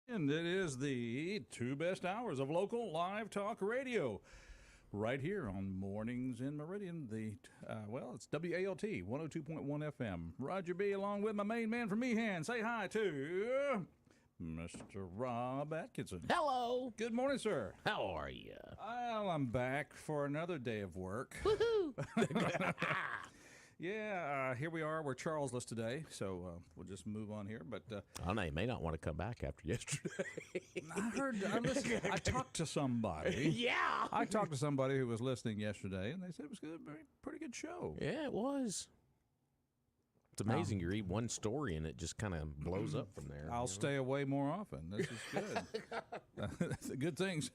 And it is the two best hours of local live talk radio right here on Mornings in Meridian. It's WALT 102.1 FM. Roger B. along with my main man from Meehan. Say hi to Mr. Rob Atkinson. Hello. Good morning, sir. How are you? Well, I'm back for another day of work. Woohoo! Yeah, here we are. We're Charlesless today, so we'll just move on here. But I know you may not want to come back after yesterday. I talked to somebody. Yeah. I talked to somebody who was listening yesterday, and they said it was a pretty good show. Yeah, it was. It's amazing. You read one story and it just kind of blows up from there. I'll stay away more often. This is good. Good things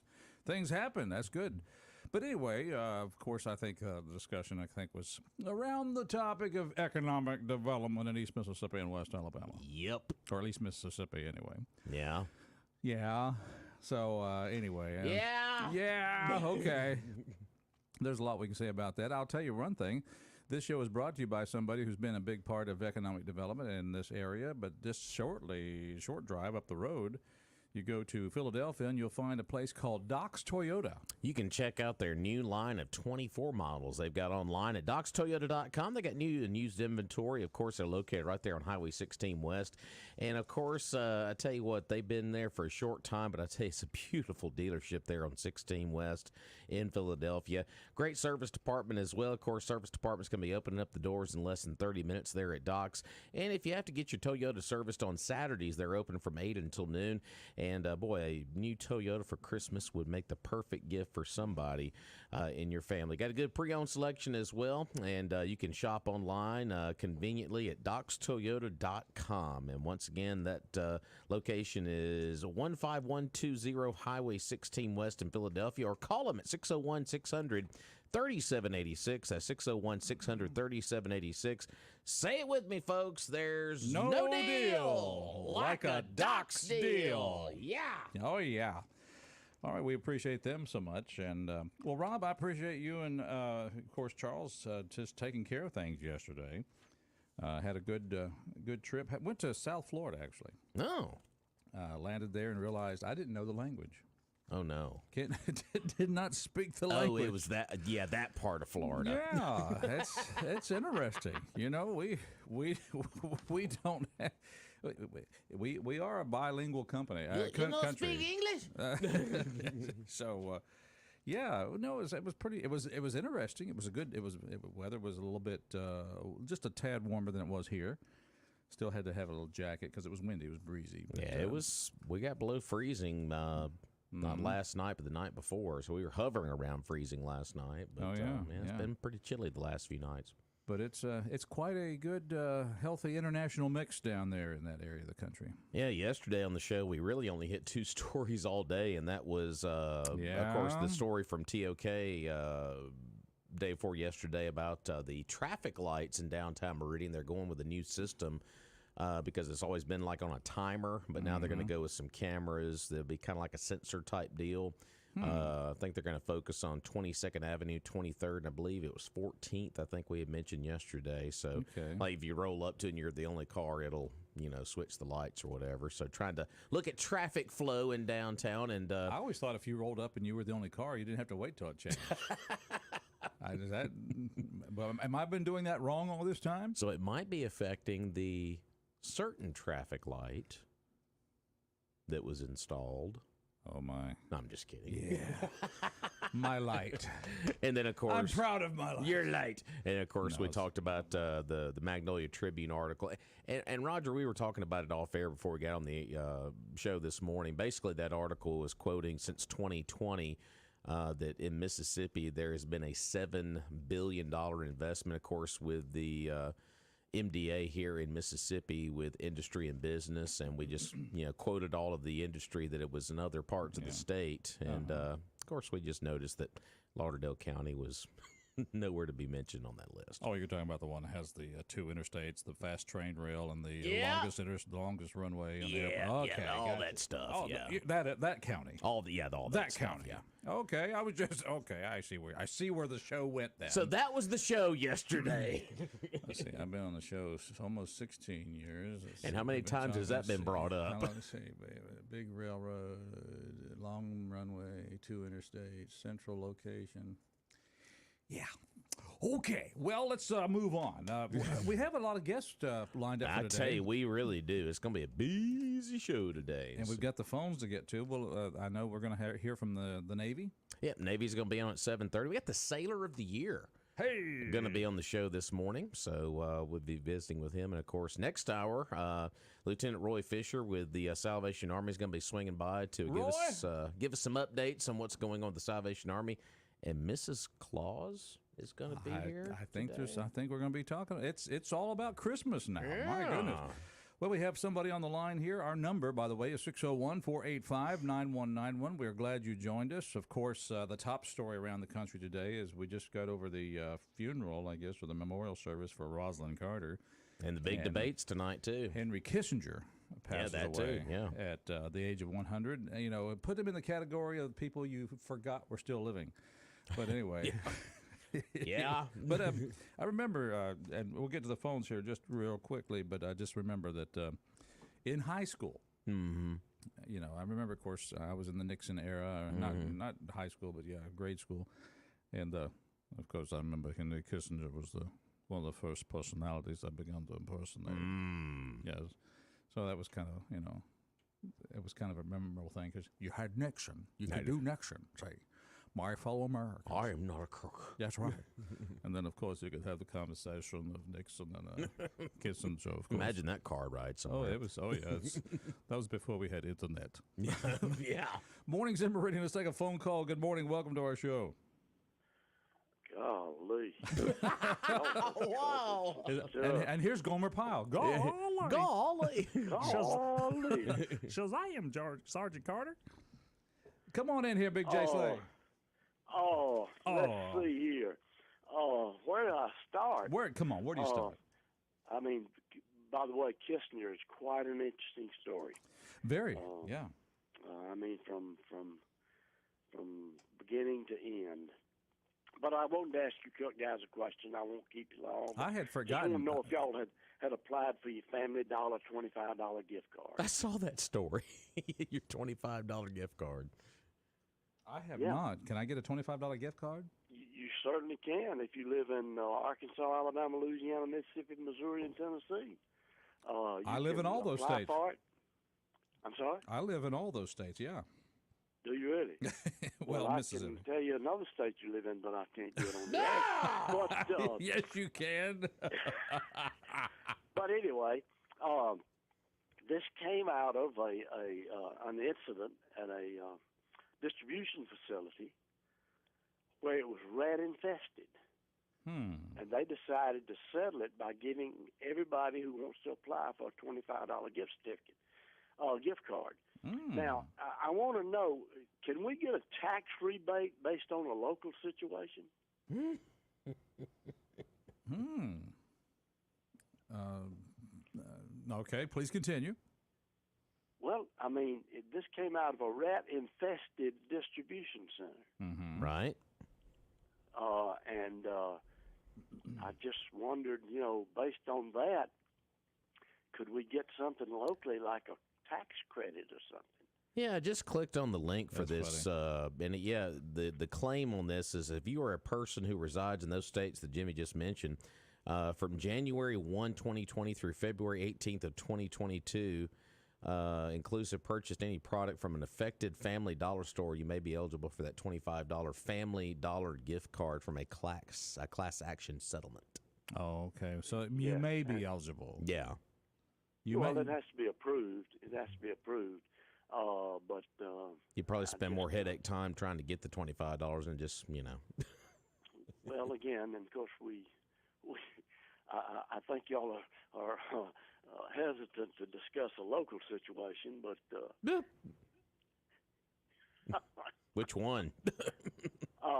happen. That's good. But anyway, of course, I think the discussion, was around the topic of economic development in East Mississippi and West Alabama. Yep. Or at least Mississippi, anyway. Yeah. Yeah. So, anyway. Yeah. Yeah. Okay. There's a lot we can say about that. I'll tell you one thing. This show is brought to you by somebody who's been a big part of economic development in this area, but just short drive up the road, you go to Philadelphia and you'll find a place called Doc's Toyota. You can check out their new line of 24 models they've got online at docstoyota.com. They got new and used inventory. Of course, they're located right there on Highway 16 West. And, of course, I tell you what, they've been there for a short time, but I tell you, it's a beautiful dealership there on 16 West in Philadelphia. Great service department as well. Of course, service department's going to be opening up the doors in less than 30 minutes there at Doc's. And if you have to get your Toyota serviced on Saturdays, they're open from 8 until noon. And, boy, a new Toyota for Christmas would make the perfect gift for somebody in your family. Got a good pre-owned selection as well, and you can shop online conveniently at docstoyota.com. And once again, that location is 15120 Highway 16 West in Philadelphia, or call them at 601-600-3786. That's 601-600-3786. Say it with me, folks. There's no deal like a Doc's deal. Yeah. Oh, yeah. All right, we appreciate them so much. And, well, Rob, I appreciate you and, of course, Charles, just taking care of things yesterday. Had a good trip. Went to South Florida, actually. Oh. Landed there and realized I didn't know the language. Oh, no. Did not speak the language. Oh, it was that part of Florida. Yeah, it's interesting. You know, we don't have, we are a bilingual company. You don't country. speak English? So, yeah, no, it was pretty. It was interesting. It was weather was a little bit just a tad warmer than it was here. Still had to have a little jacket because it was windy. It was breezy. But, yeah, it was. We got below freezing. Not last night, but the night before. So we were hovering around freezing last night. But, it's been pretty chilly the last few nights. But it's quite a good, healthy international mix down there in that area of the country. Yeah, yesterday on the show, we really only hit two stories all day, and that was, of course, the story from TOK day before yesterday about the traffic lights in downtown Meridian. They're going with a new system. Because it's always been like on a timer, but now they're going to go with some cameras. They'll be kind of like a sensor type deal. I think they're going to focus on 22nd Avenue, 23rd, and I believe it was 14th. I think we had mentioned yesterday. So, like if you roll up to and you're the only car, it'll switch the lights or whatever. So, trying to look at traffic flow in downtown. And I always thought if you rolled up and you were the only car, you didn't have to wait till it changed. Am I been doing that wrong all this time? So it might be affecting the certain traffic light that was installed. Oh, my. No, I'm just kidding. Yeah. My light. And then, of course, I'm proud of my light. Your light. And, of course, we talked about the Magnolia Tribune article. And, Roger, we were talking about it off air before we got on the show this morning. Basically, that article was quoting since 2020 that in Mississippi there has been a $7 billion investment, of course, with the MDA here in Mississippi with industry and business, and we just quoted all of the industry that it was in other parts of the state, and of course we just noticed that Lauderdale County was nowhere to be mentioned on that list. Oh, you're talking about the one that has the two interstates, the fast train rail, and the Yeah. longest runway. And the Yeah, airport. Okay, all gotcha. that stuff. Oh, Yeah, that county. all that stuff, county. Yeah. Okay, I was just okay. I see where the show went then. So that was the show yesterday. Let's see. I've been on the show almost 16 years. And how many times has that been brought up? Let's see, baby. Big railroad, long runway, two interstates, central location. Yeah. Okay. Well, let's move on. We have a lot of guests lined up for I today. tell you, we really do. It's going to be a busy show today. And we've got the phones to get to. Well, I know we're going to hear from the Navy. Yep, Navy's going to be on at 7:30. We got the Sailor of the Year. Hey! Going to be on the show this morning, so we'll be visiting with him. And, of course, next hour, Lieutenant Roy Fisher with the Salvation Army is going to be swinging by to give us some updates on what's going on with the Salvation Army. And Mrs. Claus is going to be here. I think today. I think we're going to be talking. It's all about Christmas now. Yeah. My goodness. Well, we have somebody on the line here. Our number, by the way, is 601-485-9191. We're glad you joined us. Of course, the top story around the country today is we just got over the funeral, I guess, or the memorial service for Rosalind Carter. And the big debates tonight, too. Henry Kissinger passed away too, yeah. at the age of 100. You know, put him in the category of people you forgot were still living. But anyway. Yeah. But I remember, and we'll get to the phones here just real quickly, but I just remember that in high school, you know, I remember, of course, I was in the Nixon era, not high school, but, yeah, grade school. And, of course, I remember Henry Kissinger was one of the first personalities I began to impersonate. Yes. So that was kind of, you know, it was kind of a memorable thing because you had Nixon. You could do Nixon, say. My fellow Americans. I am not a crook. That's right. And then, of course, you could have the conversation of Nixon and Kissinger. Of course. Imagine that car ride somewhere. That was before we had internet. Yeah. Mornings in Meridian. Let's take a phone call. Good morning. Welcome to our show. Golly. Wow. And here's Gomer Pyle. Golly. Golly. Golly. Shazam, Sergeant Carter. Come on in here, Big J. Slay. Let's see here. Where do I start? Come on, where do you start? I mean, by the way, Kissinger is quite an interesting story. Very, yeah. I mean, from beginning to end. But I wanted to ask you guys a question. I won't keep you long. I had forgotten. I want to know if y'all had applied for your Family Dollar $25 gift card. I saw that story. Your $25 gift card. I have not. Can I get a $25 gift card? You certainly can if you live in Arkansas, Alabama, Louisiana, Mississippi, Missouri, and Tennessee. I live in all those states. For it. I'm sorry? I live in all those states, yeah. Do you really? well, I Mississippi. can tell you another state you live in, but I can't do it on the air. But, yes, you can. but anyway, this came out of an incident at a distribution facility where it was rat infested. And they decided to settle it by giving everybody who wants to apply for a $25 gift card. Now, I want to know, can we get a tax rebate based on a local situation? Okay, please continue. Well, I mean, this came out of a rat-infested distribution center. Right. And I just wondered, you know, based on that, could we get something locally like a tax credit or something? Yeah, I just clicked on the link for That's this. The claim on this is if you are a person who resides in those states that Jimmy just mentioned, from January 1, 2020 through February 18th of 2022, inclusive purchased any product from an affected Family Dollar store, you may be eligible for that $25 Family Dollar gift card from a class action settlement. Oh, okay. So you may be eligible. Yeah. It has to be approved. It has to be approved. But you probably spend more headache time trying to get the $25 and just, you know. Well, again, and of course I think y'all are hesitant to discuss a local situation, but which one?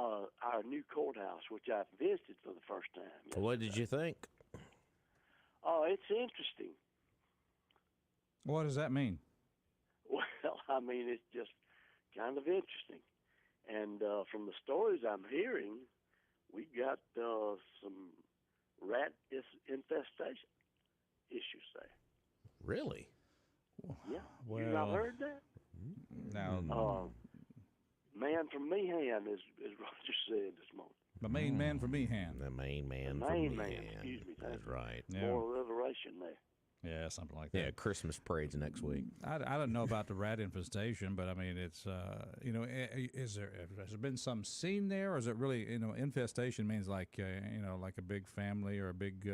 our new courthouse, which I've visited for the first time. What did you think? Oh, it's interesting. What does that mean? Well, I mean, it's just kind of interesting. And from the stories I'm hearing, we got some rat infestation issues there. Really? Yeah. Well, you not heard that? Now, Man from Meehan, as Roger said this morning. the main man for Meehan. The main man The from main man, Meehan. excuse me, thank That's you. right. Yeah. More alliteration there. Yeah, something like that. Yeah, Christmas parade's next week. I don't know about the rat infestation, but I mean, it's has there been some seen there, or is it really infestation means like like a big family or a big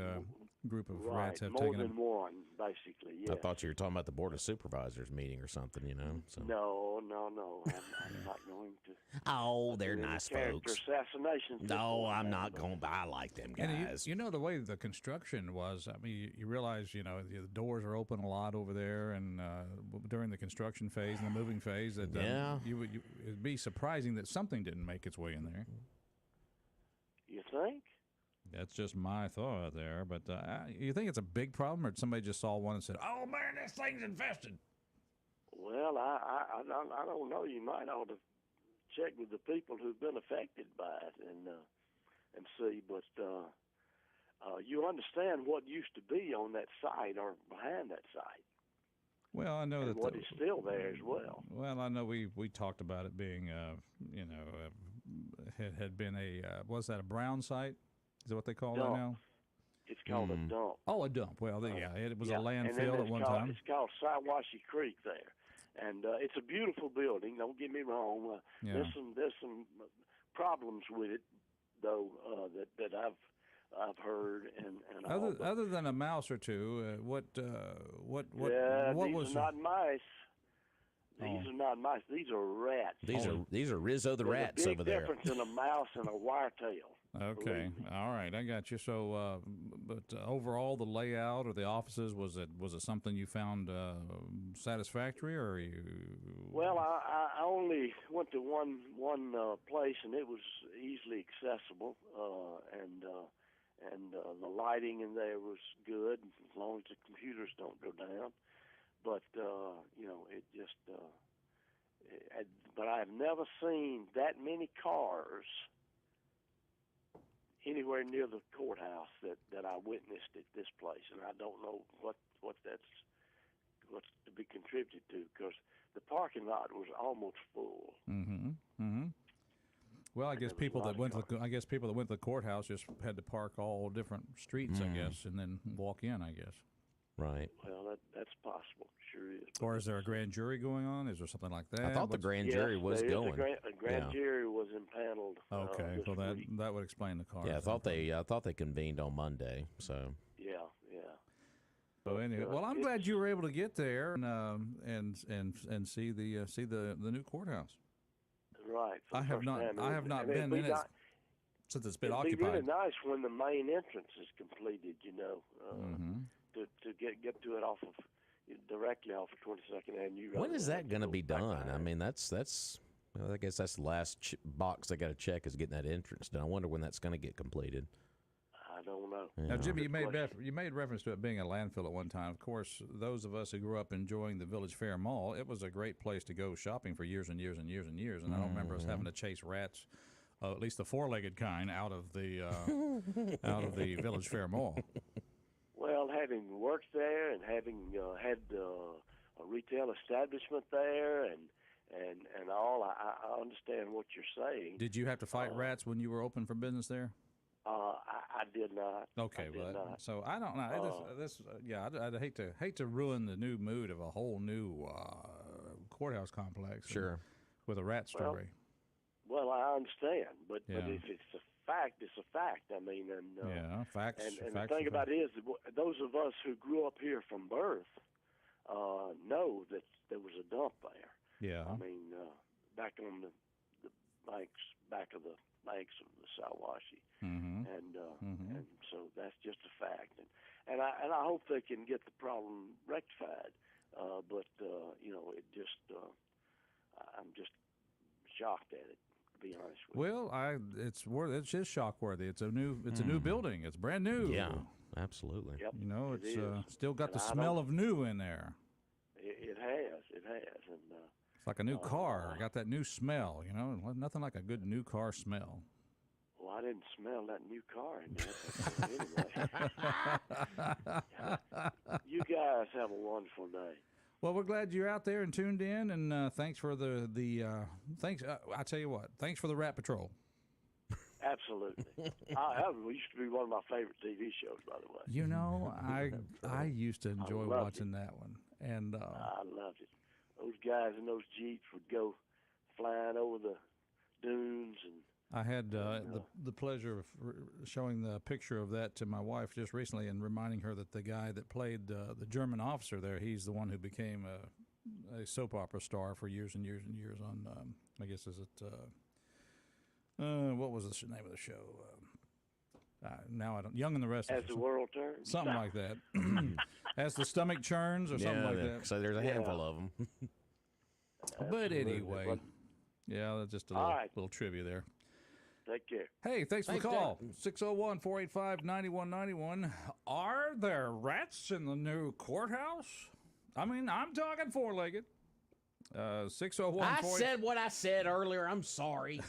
group of Right, rats have more taken than them? one, basically. Yeah. I thought you were talking about the Board of Supervisors meeting or something, So. No. I'm not going to. Oh, they're do any nice character folks. assassinations. No, I'm not going to. I like them guys. And you know the way the construction was. I mean, you realize the doors are open a lot over there, and during the construction phase and the moving phase, that Yeah. it'd be surprising that something didn't make its way in there. You think? That's just my thought there. But you think it's a big problem, or somebody just saw one and said, "Oh man, this thing's infested"? Well, I don't know. You might ought to check with the people who've been affected by it and see. But you understand what used to be on that site or behind that site. Well, I know And that what is still there as well. Well, I know we talked about it being, had been was that a brown site? Is that what they call that Dump. now? It's called a dump. Oh, a dump. Well, it was a And then landfill at one time. It's called Siwashi Creek there, and it's a beautiful building. Don't get me wrong. There's some problems with it though that I've heard and Other than a mouse or two, what these was are not mice. These are not mice. These are rats. These are Rizzo the There's rats a big over there. difference in a mouse and a wiretail. Okay, all right, I got you. So, but overall, the layout or the offices was it something you found satisfactory, or you? Well, I only went to one place, and it was easily accessible, and the lighting in there was good as long as the computers don't go down. But it just. But I've never seen that many cars anywhere near the courthouse that I witnessed at this place, and I don't know what's to be contributed to, because the parking lot was almost full. Mm-hmm. Mm-hmm. Well, I guess people that went to the courthouse just had to park all different streets, I guess, and then walk in, I guess. Right. Well, that's possible. Sure is. Or is there a grand jury going on? Is there something like that? I thought the grand jury was there is going. A grand jury was impaneled. Okay, well that would explain the car. Yeah, I thought they convened on Monday. So. Yeah. So anyway, well, I'm glad you were able to get there and see the new courthouse. Right. I have not been in it since it's been occupied. It'd be really nice when the main entrance is completed. To get to it directly off of 22nd Avenue. When is that going to be done? I mean, that's. Well, I guess that's the last box they got to check is getting that entrance done. I wonder when that's going to get completed. I don't know. Yeah. Now, Jimmy, you made reference to it being a landfill at one time. Of course, those of us who grew up enjoying the Village Fair Mall, it was a great place to go shopping for years and years and years and years. And I don't remember us having to chase rats, at least the four-legged kind, out of the Village Fair Mall. Well, having worked there and having had a retail establishment there and all, I understand what you're saying. Did you have to fight rats when you were open for business there? I did not. Okay, so I don't know. I'd hate to ruin the new mood of a whole new courthout complex. Sure. With a rat story. Well, I understand, but if it's a fact, it's a fact. I mean, facts. And facts the thing about it is, those of us who grew up here from birth know that there was a dump there. Yeah. I mean, back on the back of the banks of the Siwashi, and so that's just a fact. And I hope they can get the problem rectified. But it just I'm just shocked at it. to be honest with you. Well, it's just shock worthy. It's a new building. It's brand new. Yeah, absolutely. Yep, You know, it it's is. still got the And I smell don't- of new in there. It has, and It's like a new car. Got that new smell. You know, nothing like a good new car smell. well, I didn't smell that new car in there. But anyway, you guys have a wonderful day. Well, we're glad you're out there and tuned in, and thanks for the thanks. I tell you what, thanks for the Rat Patrol. Absolutely. I used to be one of my favorite TV shows, by the way. You know, I used to enjoy loved watching that one, and I loved it. Those guys in those Jeeps would go flying over the dunes, and I had the pleasure of showing the picture of that to my wife just recently, and reminding her that the guy that played the German officer there, he's the one who became a soap opera star for years and years and years on. I guess is it. What was the name of the show? Now I don't. Young and the Restless. as the world turns. Something like that. As the stomach churns or something like that. So there's a handful of them. But anyway, yeah, that's just a All right. little trivia there. Take care. Hey, thanks for the Thanks, call. 601-485-9191. Are there rats in the new courthouse? I mean, I'm talking four-legged. 601 I said what I said earlier. I'm sorry.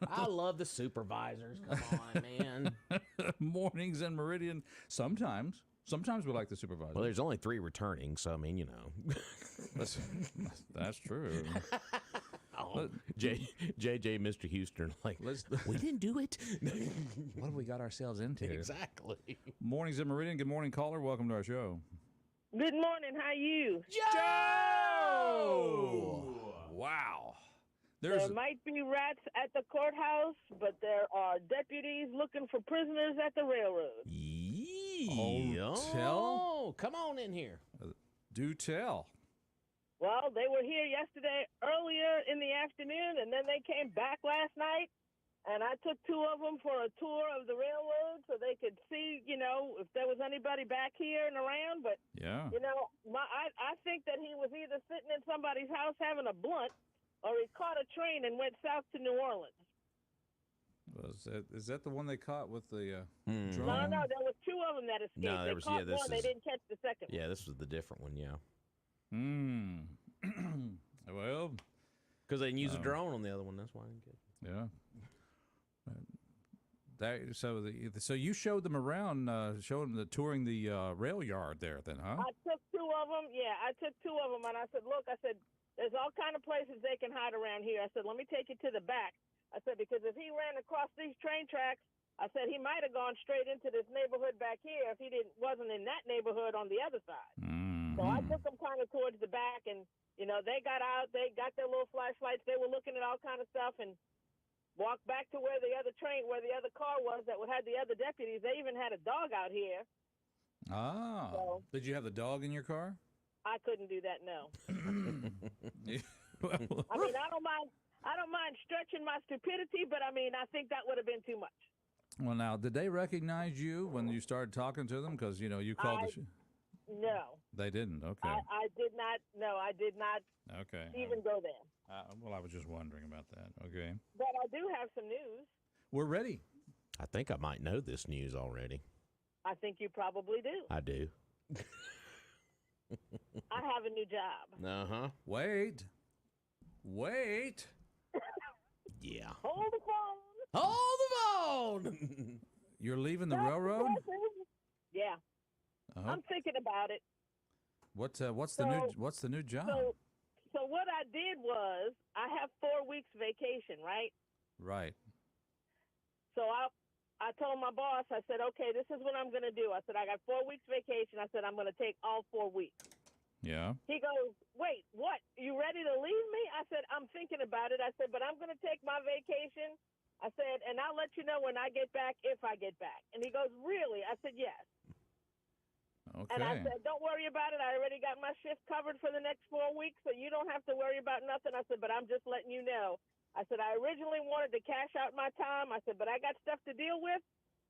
I love the supervisors. Come on, man. Mornings in Meridian. Sometimes we like the supervisor. Well, there's only 3 returning, so I mean, you know. That's true. Oh, JJ, Mr. Houston, like, we didn't do it. What have we got ourselves into? Exactly. Mornings in Meridian. Good morning, caller. Welcome to our show. Good morning. How you? Joe! Wow. There might be rats at the courthouse, but there are deputies looking for prisoners at the railroad. Tell? Come on in here. Do tell. Well, they were here yesterday earlier in the afternoon, and then they came back last night, and I took 2 of them for a tour of the railroad so they could see, you know, if there was anybody back here and around. But, Yeah. you know, I think that he was either sitting in somebody's house having a blunt, or he caught a train and went south to New Orleans. Is that the one they caught with the drone? No, there was 2 of them that escaped. No, there was- they caught yeah, this one, they is- didn't catch the second one. Yeah, this was the different one, yeah. Well, Because they didn't use a drone on the other one. That's why I didn't get it. yeah. So you showed them around, showing the touring the rail yard there, then, huh? I took 2 of them. Yeah, I took 2 of them, and I said, look, I said, there's all kind of places they can hide around here. I said, let me take you to the back. I said, because if he ran across these train tracks, I said he might have gone straight into this neighborhood back here if he wasn't in that neighborhood on the other side. Mm-hmm. So I took them kind of towards the back, and you know they got out, they got their little flashlights, they were looking at all kind of stuff, and walked back to where the other car was that had the other deputies. They even had a dog out here. Ah. So- Did you have the dog in your car? I couldn't do that, no. Well, I mean, I don't mind stretching my stupidity, but I mean, I think that would have been too much. well, now, did they recognize you when you started talking to them? Because, you know, you called No, They didn't? Okay. I did not. No, I did not Okay. even go there. Well, I was just wondering about that. Okay. But I do have some news. We're ready. I think I might know this news already. I think you probably do. I do. I have a new job. Uh-huh. Wait. Yeah. Hold the phone. Hold the phone! You're leaving the railroad? Yeah, Uh-huh. I'm thinking about it. What's the new job? So what I did was I have 4 weeks vacation, right? Right. So I told my boss, I said, okay, this is what I'm going to do. I said, I got 4 weeks vacation. I said, I'm going to take all 4 weeks. Yeah. He goes, wait, what? You ready to leave me? I said, I'm thinking about it. I said, but I'm going to take my vacation. I said, and I'll let you know when I get back, if I get back. And he goes, really? I said, yes. Okay. And I said, don't worry about it. I already got my shift covered for the next 4 weeks, so you don't have to worry about nothing. I said, but I'm just letting you know. I said, I originally wanted to cash out my time. I said, but I got stuff to deal with.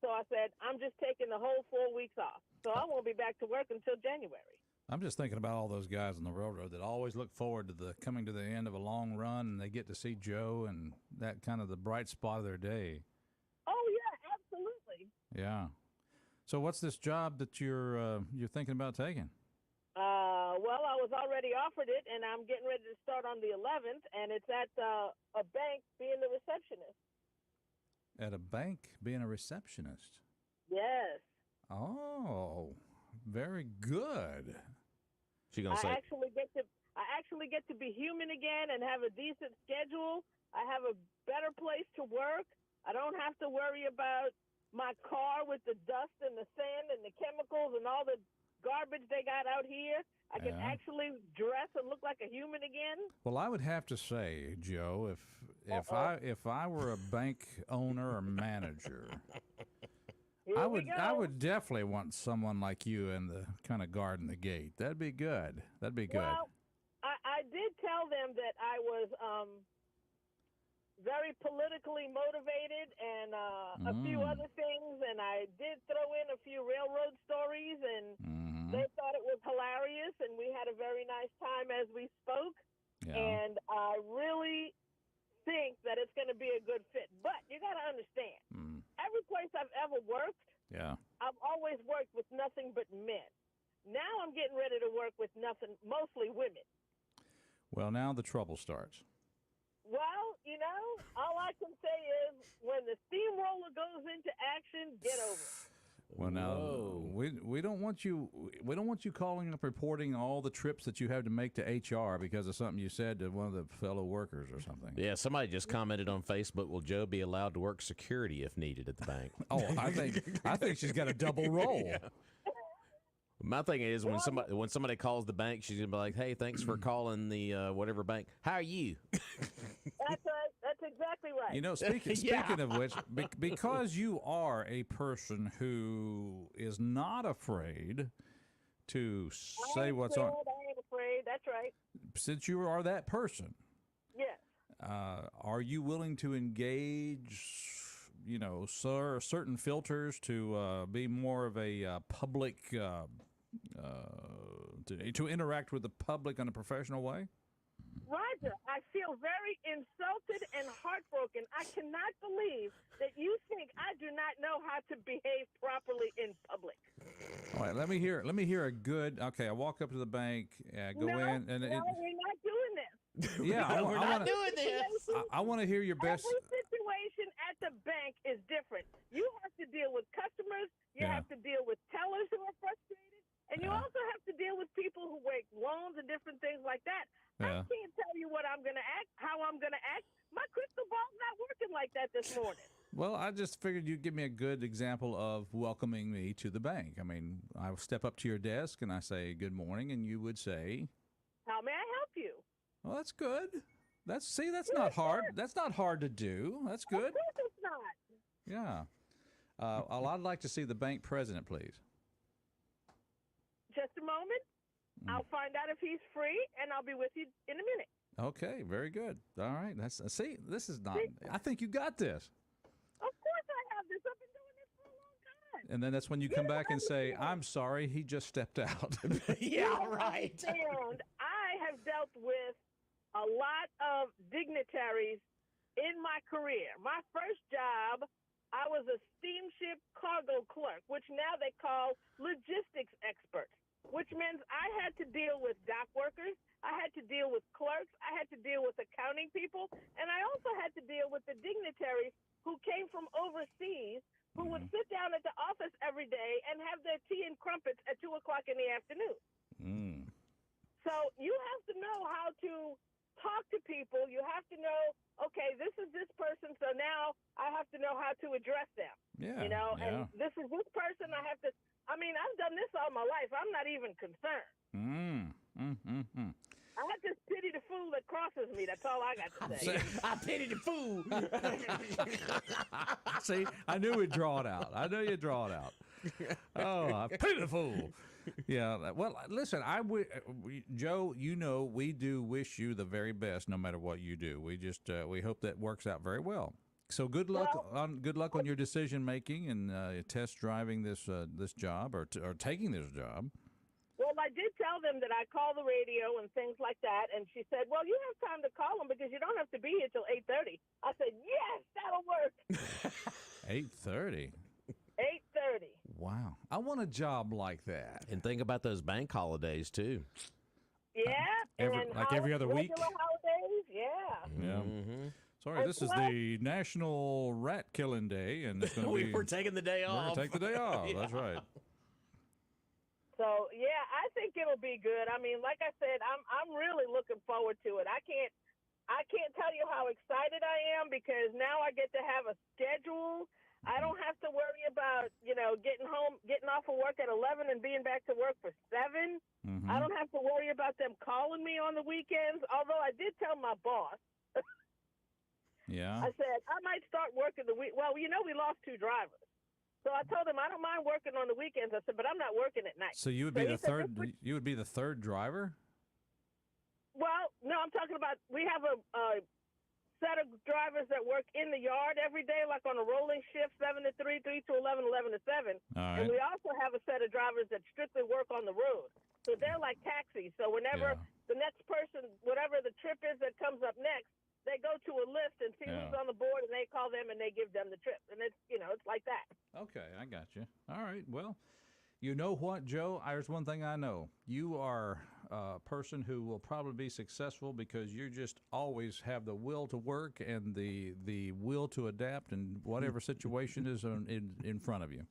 So I said, I'm just taking the whole 4 weeks off. So I won't be back to work until January. I'm just thinking about all those guys on the railroad that always look forward to the coming to the end of a long run, and they get to see Joe, and that kind of the bright spot of their day. Oh yeah, absolutely. Yeah. So what's this job that you're thinking about taking? Well, I was already offered it, and I'm getting ready to start on the 11th, and it's at a bank being the receptionist. At a bank, being a receptionist. Yes. Oh, very good. She gonna say, I actually get to be human again and have a decent schedule. I have a better place to work. I don't have to worry about my car with the dust and the sand and the chemicals and all the garbage they got out here. I can actually dress and look like a human again. Well, I would have to say, Joe, if I were a bank owner or manager, I would definitely want someone like you in the kind of guarding the gate. That'd be good. That'd be good. Well, I did tell them that I was very politically motivated and a few other things, and I did throw in a few railroad stories, and they thought it was hilarious, and we had a very nice time as we spoke. Yeah. And I really think that it's going to be a good fit. But you got to understand, every place I've ever worked, I've always worked with nothing but men. Now I'm getting ready to work with mostly women. Well, now the trouble starts. Well, all I can say is when the steamroller goes into action, get over it. Well, now we don't want you calling up reporting all the trips that you have to make to HR because of something you said to one of the fellow workers or something. yeah, somebody just commented on Facebook, will Joe be allowed to work security if needed at the bank? Oh, I think she's got a double role. Yeah. My thing is when somebody calls the bank, she's gonna be like, "Hey, thanks for calling the whatever bank. How are you?" That's right. That's exactly right. Speaking of which, because you are a person who is not afraid to say what's on. I ain't afraid. That's right. Since you are that person, Yes. are you willing to engage? Certain filters to be more of a public, to interact with the public in a professional way? Roger, I feel very insulted and heartbroken. I cannot believe that you think I do not know how to behave properly in public. All right, let me hear a good. Okay, I walk up to the bank, go in, and we're not doing this. Yeah, we're not doing this. I want to hear your best. Every situation at the bank is different. You have to deal with customers. You have to deal with tellers who are frustrated. And you also have to deal with people who make loans and different things like that. I can't tell you what I'm going to act, how I'm going to act. My crystal ball's not working like that this morning. Well, I just figured you'd give me a good example of welcoming me to the bank. I mean, I step up to your desk and I say, "Good morning," and you would say, "How may I help you?" Well, that's good. That's not hard. That's not hard to do. That's good. Of course it's not. Yeah. I'd like to see the bank president, please. Just a moment. I'll find out if he's free, and I'll be with you in a minute. Okay, very good. All right. This is not. I think you got this. Of course I have this. I've been doing this for a long time. And then that's when you come back and say, "I'm sorry, he just stepped out." Yeah, right. And I have dealt with a lot of dignitaries in my career. My first job, I was a steamship cargo clerk, which now they call logistics experts, which means I had to deal with dock workers, I had to deal with clerks, I had to deal with accounting people, and I also had to deal with the dignitaries who came from overseas who would sit down at the office every day and have their tea and crumpets at 2 o'clock in the afternoon. So you have to know how to talk to people. You have to know, okay, this is this person, so now I have to know how to address them. Yeah. And this is this person, I have to, I've done this all my life. I'm not even concerned. I have to pity the fool that crosses me. That's all I got to say. I pity the fool. See, I knew we'd draw it out. I knew you'd draw it out. Oh, I pity the fool. Yeah. Well, listen, Joe, we do wish you the very best no matter what you do. We just we hope that works out very well. So good luck on your decision making and test driving this job or taking this job. Well, I did tell them that I call the radio and things like that, and she said, well, you have time to call them because you don't have to be here till 8:30. I said, yes, that'll work. 8:30. 8:30. Wow. I want a job like that. And think about those bank holidays, too. Yeah. Every other week? Regular holidays, yeah. Yeah. Mm-hmm. Sorry, this is the National Rat Killing Day, and it's going to be... We're taking the day We're off. going to take the day off. Yeah. That's right. So yeah, I think it'll be good. I mean, like I said, I'm really looking forward to it. I can't tell you how excited I am because now I get to have a schedule. I don't have to worry about, getting off of work at 11 and being back to work for 7. Mm-hmm. I don't have to worry about them calling me on the weekends. Although I did tell my boss. Yeah. I said I might start working the week. Well, we lost 2 drivers. So I told him I don't mind working on the weekends. I said, but I'm not working at night. So you would be the third. You would be the third driver. Well, no, I'm talking about we have a set of drivers that work in the yard every day, like on a rolling shift, 7 to 3, 3 to 11, 11 to 7. All right. And we also have a set of drivers that strictly work on the road. So they're like taxis. So whenever the next person, whatever the trip is that comes up next, they go to a list and see who's on the board, and they call them and they give them the trip. And it's it's like that. Okay, I got you. All right. Well, you know what, Joe? There's one thing I know. You are a person who will probably be successful because you just always have the will to work and the will to adapt in whatever situation is in front of you.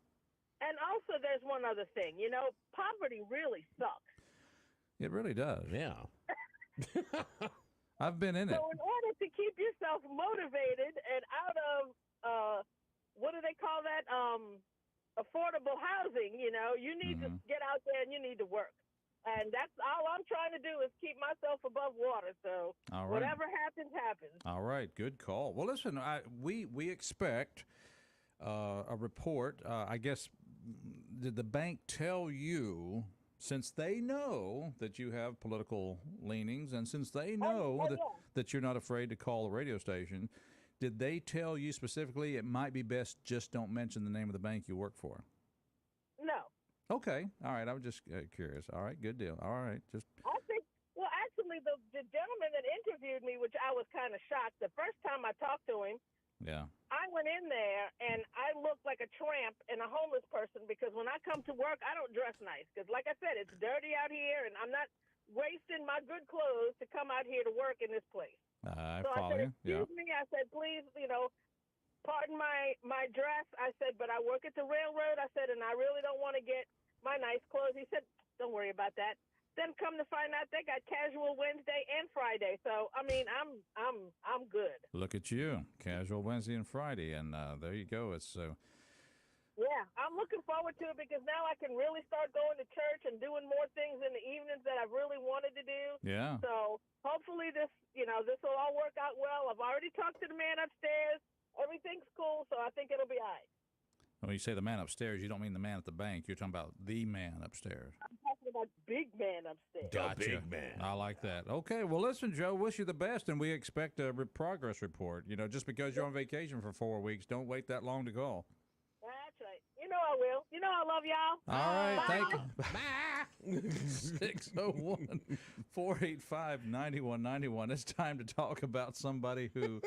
And also, there's one other thing. Poverty really sucks. It really does. Yeah. I've been in it. So in order to keep yourself motivated and out of, what do they call that, affordable housing, you need to get out there and you need to work. And that's all I'm trying to do is keep myself above water. So whatever happens, happens. All right, good call. Well, listen, we expect a report. I guess, did the bank tell you, since they know that you have political leanings and since they know that you're not afraid to call the radio station, did they tell you specifically it might be best just don't mention the name of the bank you work for? No. Okay. All right. I was just curious. All right. Good deal. All right. I think, actually, the gentleman that interviewed me, which I was kind of shocked, the first time I talked to him, I went in there and I looked like a tramp and a homeless person because when I come to work, I don't dress nice because, like I said, it's dirty out here and I'm not wasting my good clothes to come out here to work in this place. I so follow I said, you. excuse me. I said, please, pardon my dress. I said, but I work at the railroad. I said, and I really don't want to get my nice clothes. He said, don't worry about that. Then come to find out they got casual Wednesday and Friday. So I mean, I'm good. Look at you, casual Wednesday and Friday, and there you go. It's yeah, I'm looking forward to it because now I can really start going to church and doing more things in the evenings that I've really wanted to do. Yeah. So hopefully this will all work out well. I've already talked to the man upstairs. Everything's cool, so I think it'll be all right. When you say the man upstairs, you don't mean the man at the bank. You're talking about the man upstairs. I'm talking about big man upstairs. Gotcha. Big man. I like that. Okay, well, listen, Joe, wish you the best, and we expect a progress report. Just because you're on vacation for 4 weeks, don't wait that long to call. That's right. I will. I love y'all. All right, Bye. Thank you. 601-485-9191. It's time to talk about somebody who...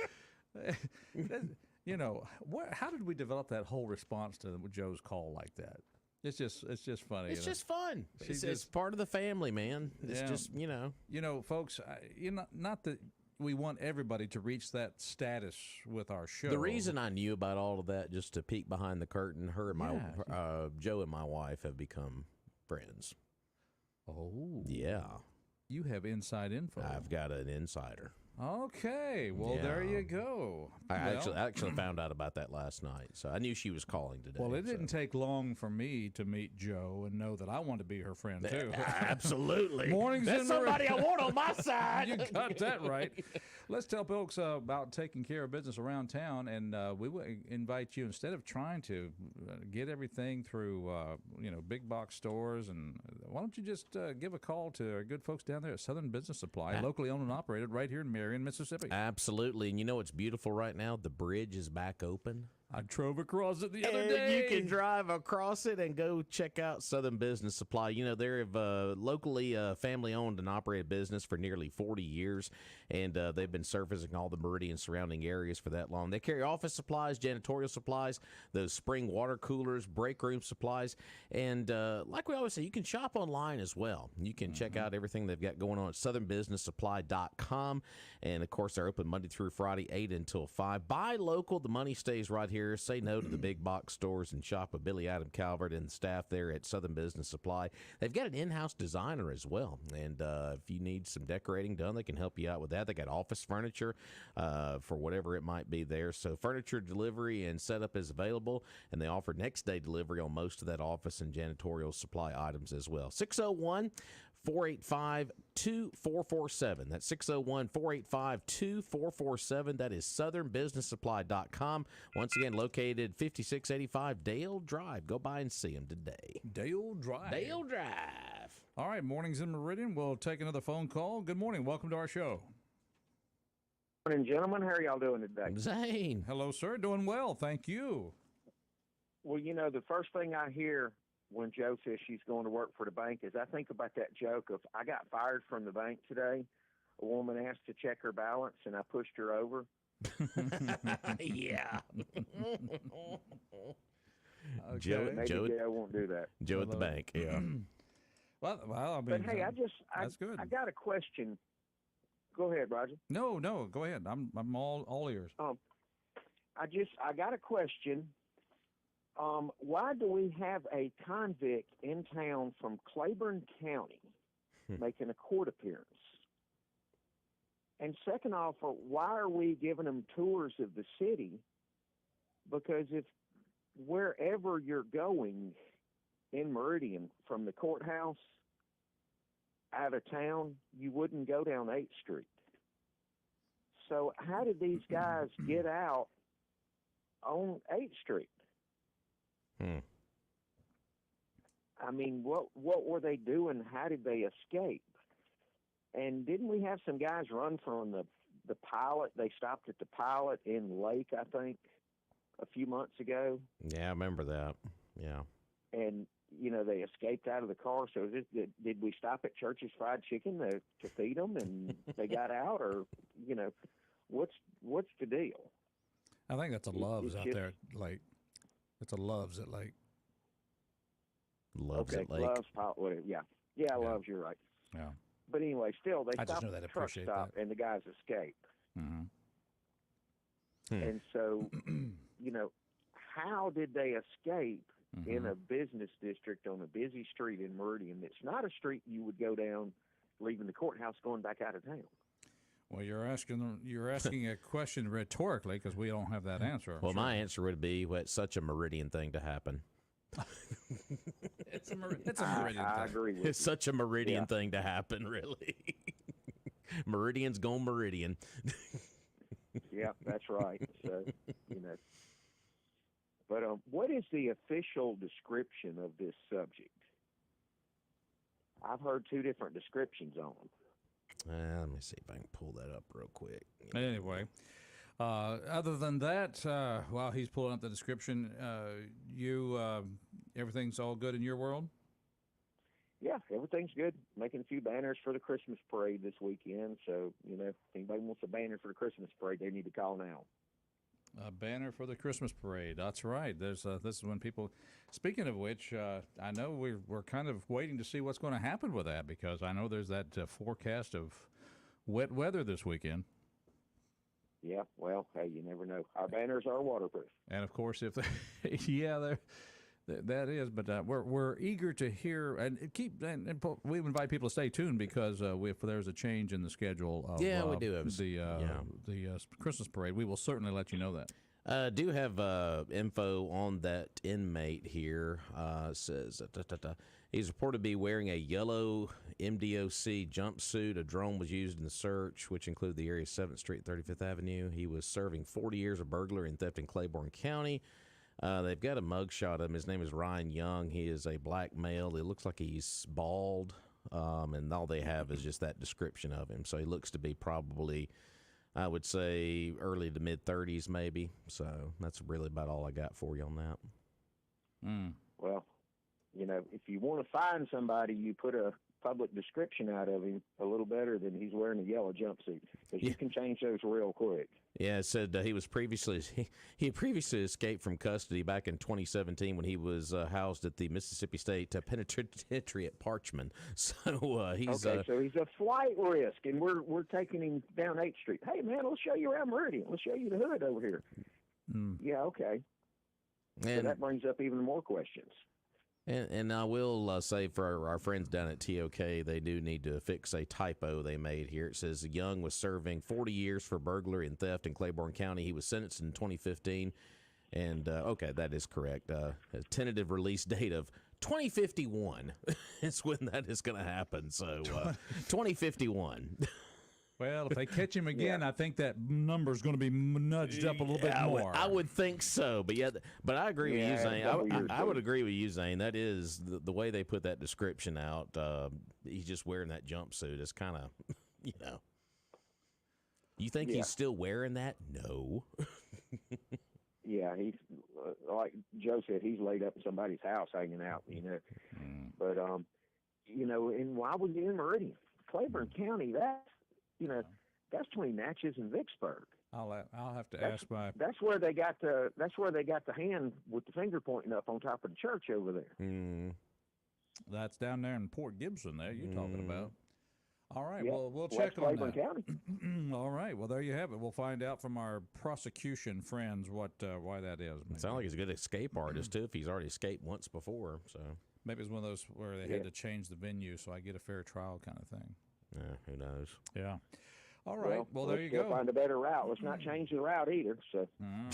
how did we develop that whole response to Joe's call like that? It's just funny. It's just fun. It's part of the family, man. It's just, folks, not that we want everybody to reach that status with our show. The reason I knew about all of that, just to peek behind the curtain, Joe and my wife have become friends. Oh. Yeah. You have inside info. I've got an insider. Okay, well, there you go. I actually found out about that last night, so I knew she was calling today. Well, it didn't take long for me to meet Joe and know that I want to be her friend, too. Absolutely. Mornings That's in somebody I want on my side. You got that right. Let's tell folks about taking care of business around town, and we will invite you, instead of trying to get everything through, big box stores, and why don't you just give a call to our good folks down there at Southern Business Supply, locally owned and operated right here in Meridian, Mississippi. Absolutely. And you know what's beautiful right now? The bridge is back open. I drove across it the other And day. you can drive across it and go check out Southern Business Supply. You know, they're locally family-owned and operated business for nearly 40 years, and they've been servicing all the Meridian surrounding areas for that long. They carry office supplies, janitorial supplies, those spring water coolers, break room supplies, and like we always say, you can shop online as well. You can check out everything they've got going on at southernbusinesssupply.com, and, of course, they're open Monday through Friday, 8 until 5. Buy local. The money stays right here. Say no to the big box stores and shop with Billy Adam Calvert and the staff there at Southern Business Supply. They've got an in-house designer as well, and if you need some decorating done, they can help you out with that. They got office furniture for whatever it might be there. So furniture delivery and setup is available, and they offer next-day delivery on most of that office and janitorial supply items as well. 601-485-2447. That's 601-485-2447. That is southernbusinesssupply.com. Once again, located 5685 Dale Drive. Go by and see them today. Dale Drive. Dale Drive. All right, Mornings in Meridian. We'll take another phone call. Good morning. Welcome to our show. Morning, gentlemen. How are y'all doing today? Zane. Hello, sir. Doing well. Thank you. Well, you know, the first thing I hear when Joe says she's going to work for the bank is I think about that joke of I got fired from the bank today. A woman asked to check her balance, and I pushed her over. Yeah. Okay. Maybe Joe won't do that. Joe at the bank, yeah. Well, I mean, But hey, that's good. I got a question. Go ahead, Roger. No, go ahead. I'm all ears. I got a question. Why do we have a convict in town from Claiborne County making a court appearance? And second off, why are we giving them tours of the city? Because if wherever you're going in Meridian from the courthouse out of town, you wouldn't go down 8th Street. So how did these guys get out on 8th Street? I mean, what were they doing? How did they escape? And didn't we have some guys run from the pilot? They stopped at the pilot in Lake, I think, a few months ago. Yeah, I remember that. Yeah. And, you know, they escaped out of the car. So did we stop at Church's Fried Chicken to feed them and they got out? Or, you know, what's the deal? I think that's a Love's out just, there at Lake. It's a Love's at Lake. Loves okay, at Lake. Love's, whatever. Yeah, Love's, you're right. Yeah. But anyway, still, they I just stopped know that. at the truck Appreciate stop, that. and the guys escaped. Mm-hmm. And so, you know, how did they escape in a business district on a busy street in Meridian? It's not a street you would go down leaving the courthouse going back out of town. Well, you're asking a question rhetorically because we don't have that answer. Well, my answer would be, well, it's such a Meridian thing to happen. It's a Meridian thing. I agree with It's such a Meridian thing to happen, really. Meridian's gone Meridian. Yeah, that's right. So, you know. But what is the official description of this subject? I've heard two different descriptions on them. Let me see if I can pull that up real quick. Anyway, other than that, while he's pulling up the description, everything's all good in your world? Yeah, everything's good. Making a few banners for the Christmas parade this weekend. So, you know, if anybody wants a banner for the Christmas parade, they need to call now. A banner for the Christmas parade. That's right. This is when people. Speaking of which, I know we're kind of waiting to see what's going to happen with that because I know there's that forecast of wet weather this weekend. Yeah, well, hey, you never know. Our banners are waterproof. And of course, if that is. But we're eager to hear and we invite people to stay tuned because if there's a change in the schedule of we do have the Christmas parade, we will certainly let you know that. Do have info on that inmate here. Says he's reported to be wearing a yellow MDOC jumpsuit. A drone was used in the search, which included the area 7th Street, 35th Avenue. He was serving 40 years of burglary and theft in Claiborne County. They've got a mugshot of him. His name is Ryan Young. He is a black male. It looks like he's bald, and all they have is just that description of him. So he looks to be probably I would say early to mid 30s, maybe. So that's really about all I got for you on that. Well, if you want to find somebody, you put a public description out of him a little better than he's wearing a yellow jumpsuit, because you can change those real quick. Yeah, it said he was he had previously escaped from custody back in 2017 when he was housed at the Mississippi State Penitentiary at Parchman. So he's okay. So he's a flight risk, and we're taking him down 8th Street. Hey man, let's show you around Meridian. Let's show you the hood over here. Yeah, okay. And so that brings up even more questions. And I will say for our friends down at TOK, they do need to fix a typo they made here. It says Young was serving 40 years for burglary and theft in Claiborne County. He was sentenced in 2015. And, okay, that is correct. A tentative release date of 2051 is when that is going to happen. So 2051. Well, if they catch him again, I think that number's going to be nudged up a little bit more. I would think so, but I agree with you, Zane. I would agree with you, Zane. That is the way they put that description out. He's just wearing that jumpsuit. It's kind of, You think he's still wearing that? No. Yeah, he's like Joe said, he's laid up in somebody's house hanging out. But and why was he in Meridian, Claiborne County? That's between Natchez and Vicksburg. I'll have to ask my. That's where they got the hand with the finger pointing up on top of the church over there. That's down there in Port Gibson. There you're talking about. All right. Yeah. Well, we'll check on Claiborne that. County. All right. Well, there you have it. We'll find out from our prosecution friends why that is. It sounds like he's a good escape artist too. If he's already escaped once before, so maybe it's one of those where they had to change the venue, so I get a fair trial kind of thing. Who knows? Yeah. All right. Well there you go. Find a better route. Let's not change the route either. So.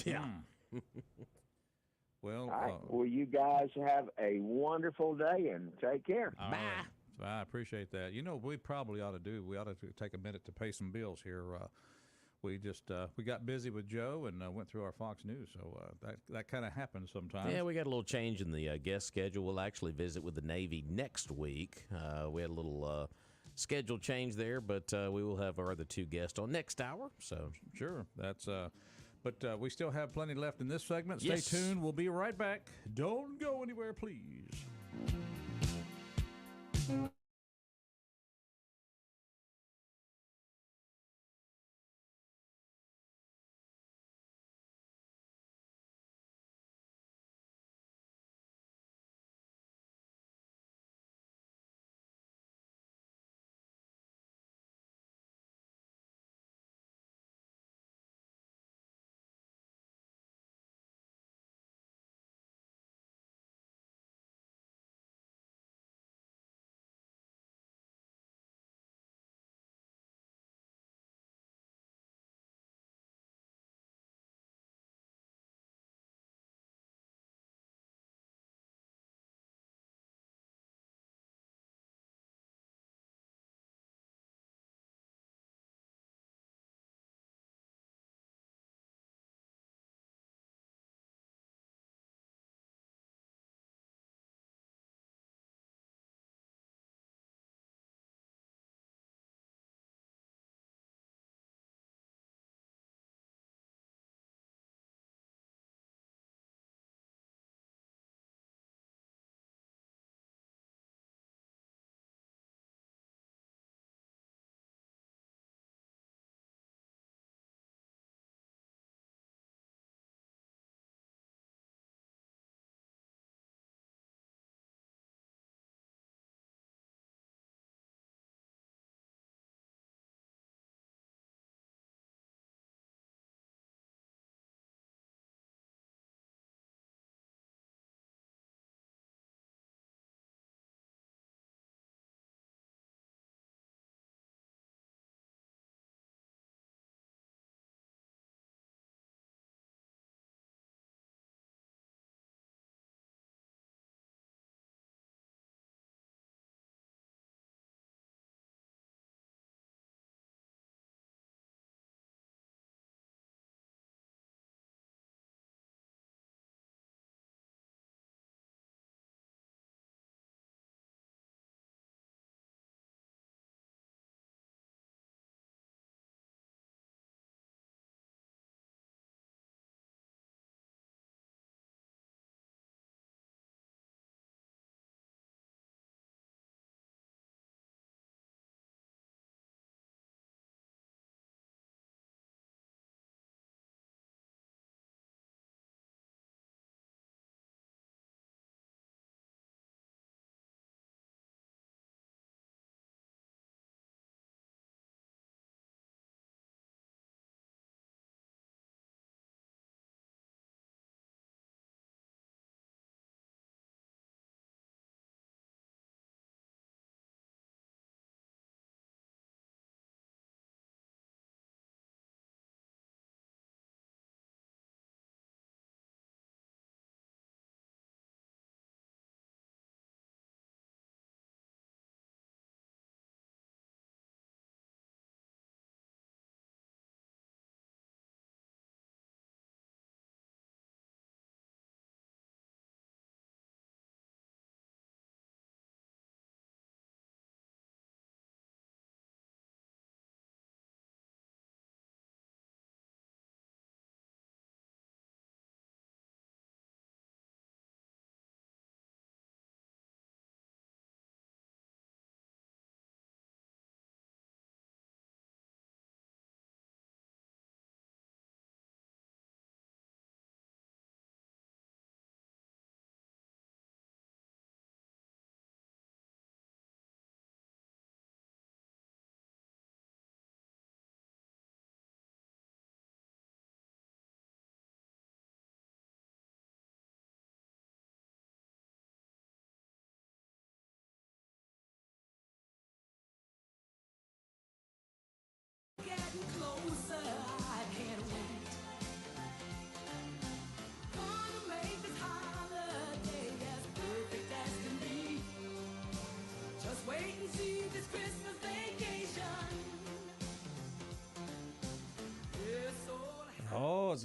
Yeah. Well. All right. Well, you guys have a wonderful day and take care. Bye. Right. I appreciate that. We probably ought to take a minute to pay some bills here. We got busy with Joe and went through our Fox News, so that kind of happens sometimes. Yeah, we got a little change in the guest schedule. We'll actually visit with the Navy next week. We had a little schedule change there, but we will have our other two guests on next hour. So sure, that's. But we still have plenty left in this segment. Stay Yes. tuned. We'll be right back. Don't go anywhere, please.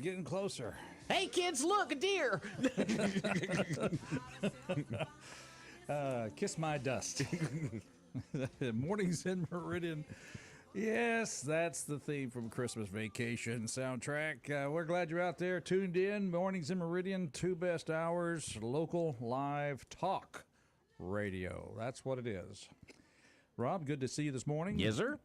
getting closer. Hey, kids, look, a deer. Kiss my dust. Mornings in Meridian. Yes, that's the theme from Christmas Vacation soundtrack. We're glad you're out there tuned in. Mornings in Meridian, 2 best hours, local live talk radio. That's what it is. Rob, good to see you this morning. Yes, sir.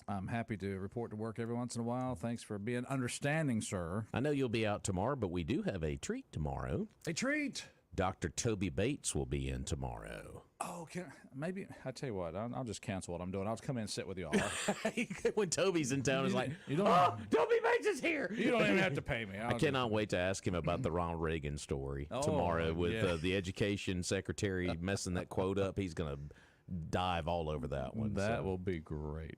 I'm happy to report to work every once in a while. Thanks for being understanding, sir. I know you'll be out tomorrow, but we do have a treat tomorrow. A treat. Dr. Toby Bates will be in tomorrow. Oh, maybe I tell you what, I'll just cancel what I'm doing. I'll just come in and sit with you all. When Toby's in town, it's like, you don't. Toby Bates is here. You don't even have to pay me. I cannot wait to ask him about the Ronald Reagan story tomorrow with the education secretary messing that quote up. He's going to dive all over that one. That will be great.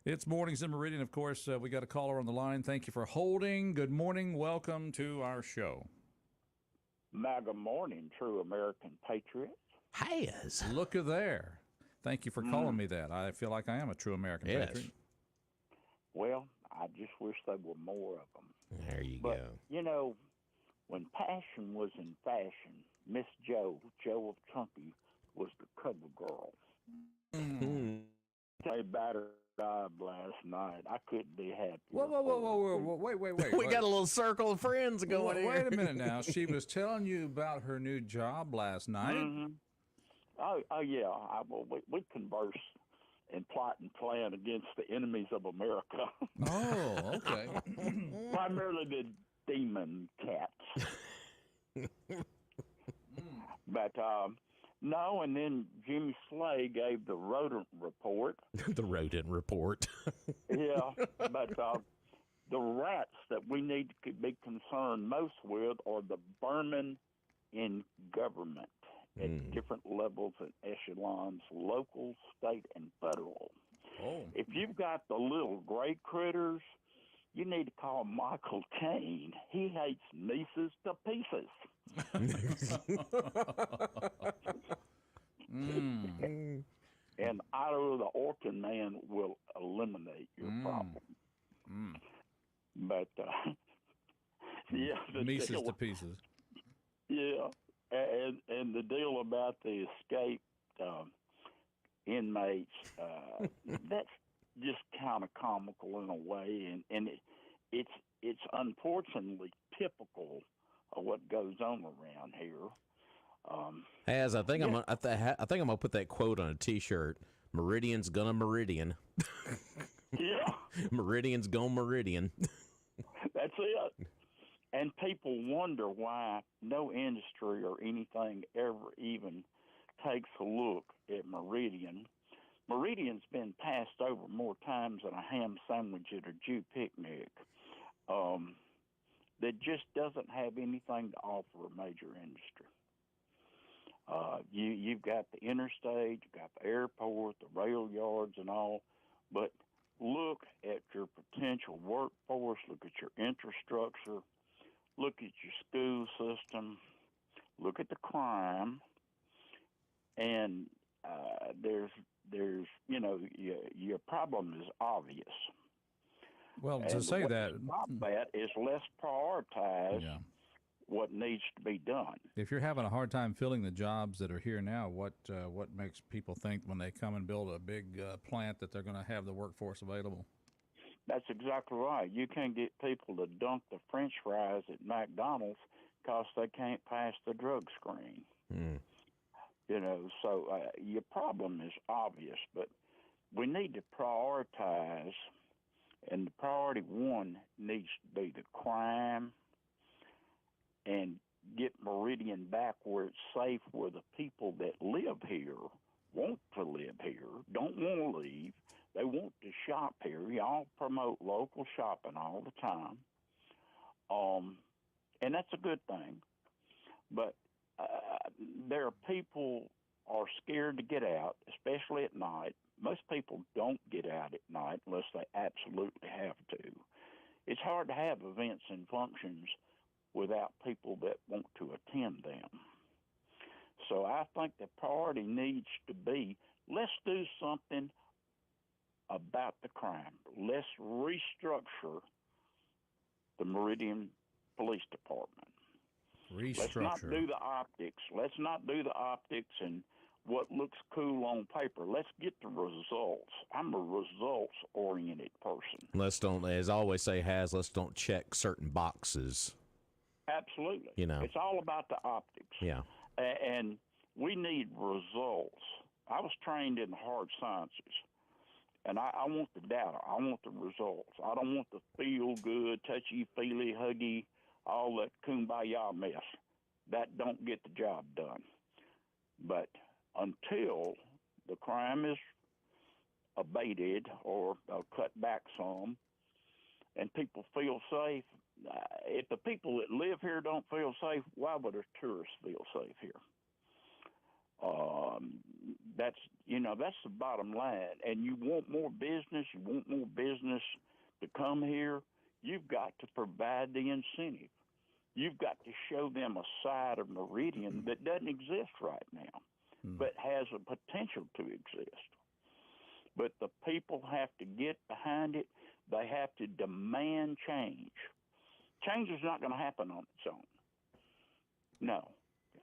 It's Mornings in Meridian. Of course, we got a caller on the line. Thank you for holding. Good morning. Welcome to our show. MAGA morning, true American patriots. Has. Look at there. Thank you for calling me that. I feel like I am a true American patriot. Well, I just wish there were more of them. There you but, go. You know, when passion was in fashion, Miss Jo of Chunky, was the cover girl. They battered up last night. I couldn't be happy. Whoa. Wait. We got a little circle of friends going here. Wait a minute now. She was telling you about her new job last night. Mm-hmm. Oh yeah. We converse and plot and plan against the enemies of America. Oh, okay. Primarily the demon cats. But no, and then Jimmy Slay gave the rodent report. The rodent report. Yeah, but the rats that we need to be concerned most with are the vermin in government at different levels and echelons, local, state, and federal. Oh. If you've got the little gray critters, you need to call Michael Caine. He hates Mises to pieces. And Otto the Orkin Man will eliminate your problem. But, yeah. Mises to pieces. Yeah. And the deal about the escaped inmates, that's just kind of comical in a way. And it's unfortunately typical of what goes on around here. I think I'm gonna put that quote on a T-shirt. Meridian's gonna Meridian. Yeah. Meridian's gonna Meridian. That's it. And people wonder why no industry or anything ever even takes a look at Meridian. Meridian's been passed over more times than a ham sandwich at a Jew picnic. That just doesn't have anything to offer a major industry. You've got the interstate, you've got the airport, the rail yards and all, but look at your potential workforce, look at your infrastructure, look at your school system, look at the crime, and there's your problem is obvious. Well, and to say that, is less prioritize what needs to be done. If you're having a hard time filling the jobs that are here now, what makes people think when they come and build a big plant that they're going to have the workforce available? That's exactly right. You can't get people to dunk the French fries at McDonald's because they can't pass the drug screen. So your problem is obvious, but we need to prioritize, and the priority one needs to be the crime and get Meridian back where it's safe, where the people that live here want to live here, don't want to leave. They want to shop here. Y'all promote local shopping all the time. And that's a good thing. But there are people are scared to get out, especially at night. Most people don't get out at night unless they absolutely have to. It's hard to have events and functions without people that want to attend them. So I think the priority needs to be, let's do something about the crime. Let's restructure the Meridian police department. Restructure. Let's not do the optics. Let's not do the optics and what looks cool on paper. Let's get the results. I'm a results-oriented person. Let's don't, as I always say, let's don't check certain boxes. Absolutely. You know. It's all about the optics. Yeah. And we need results. I was trained in the hard sciences, and I want the data. I want the results. I don't want the feel-good, touchy-feely, huggy, all that kumbaya mess. That don't get the job done. But until the crime is abated or cut back some and people feel safe, if the people that live here don't feel safe, why would a tourist feel safe here? That's the bottom line. And you want more business, to come here, you've got to provide the incentive. You've got to show them a side of Meridian that doesn't exist right now, but has a potential to exist. But the people have to get behind it. They have to demand change. Change is not going to happen on its own. No.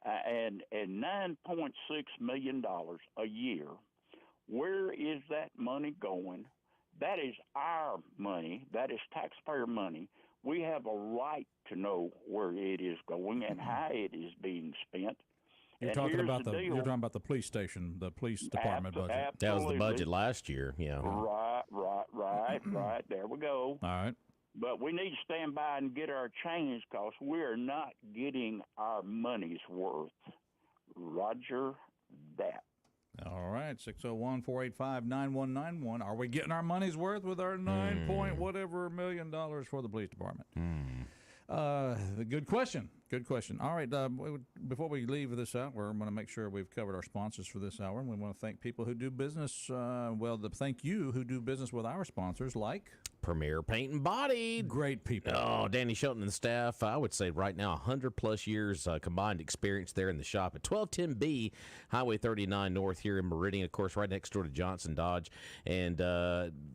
And $9.6 million a year, where is that money going? That is our money. That is taxpayer money. We have a right to know where it is going and how it is being spent. You're talking about the police station, the police department budget. Absolutely. That was the budget last year. Yeah. Right. There we go. All right. But we need to stand by and get our change because we're not getting our money's worth. Roger that. All right, 601-485-9191. Are we getting our money's worth with our $9 million for the police department? Good question. All right, before we leave this hour, we're going to make sure we've covered our sponsors for this hour. And we want to thank people who do business, thank you who do business with our sponsors like Premier Paint and Body. Great people. Oh, Danny Shelton and the staff, I would say right now 100-plus years combined experience there in the shop at 1210B Highway 39 North here in Meridian, of course, right next door to Johnson Dodge. And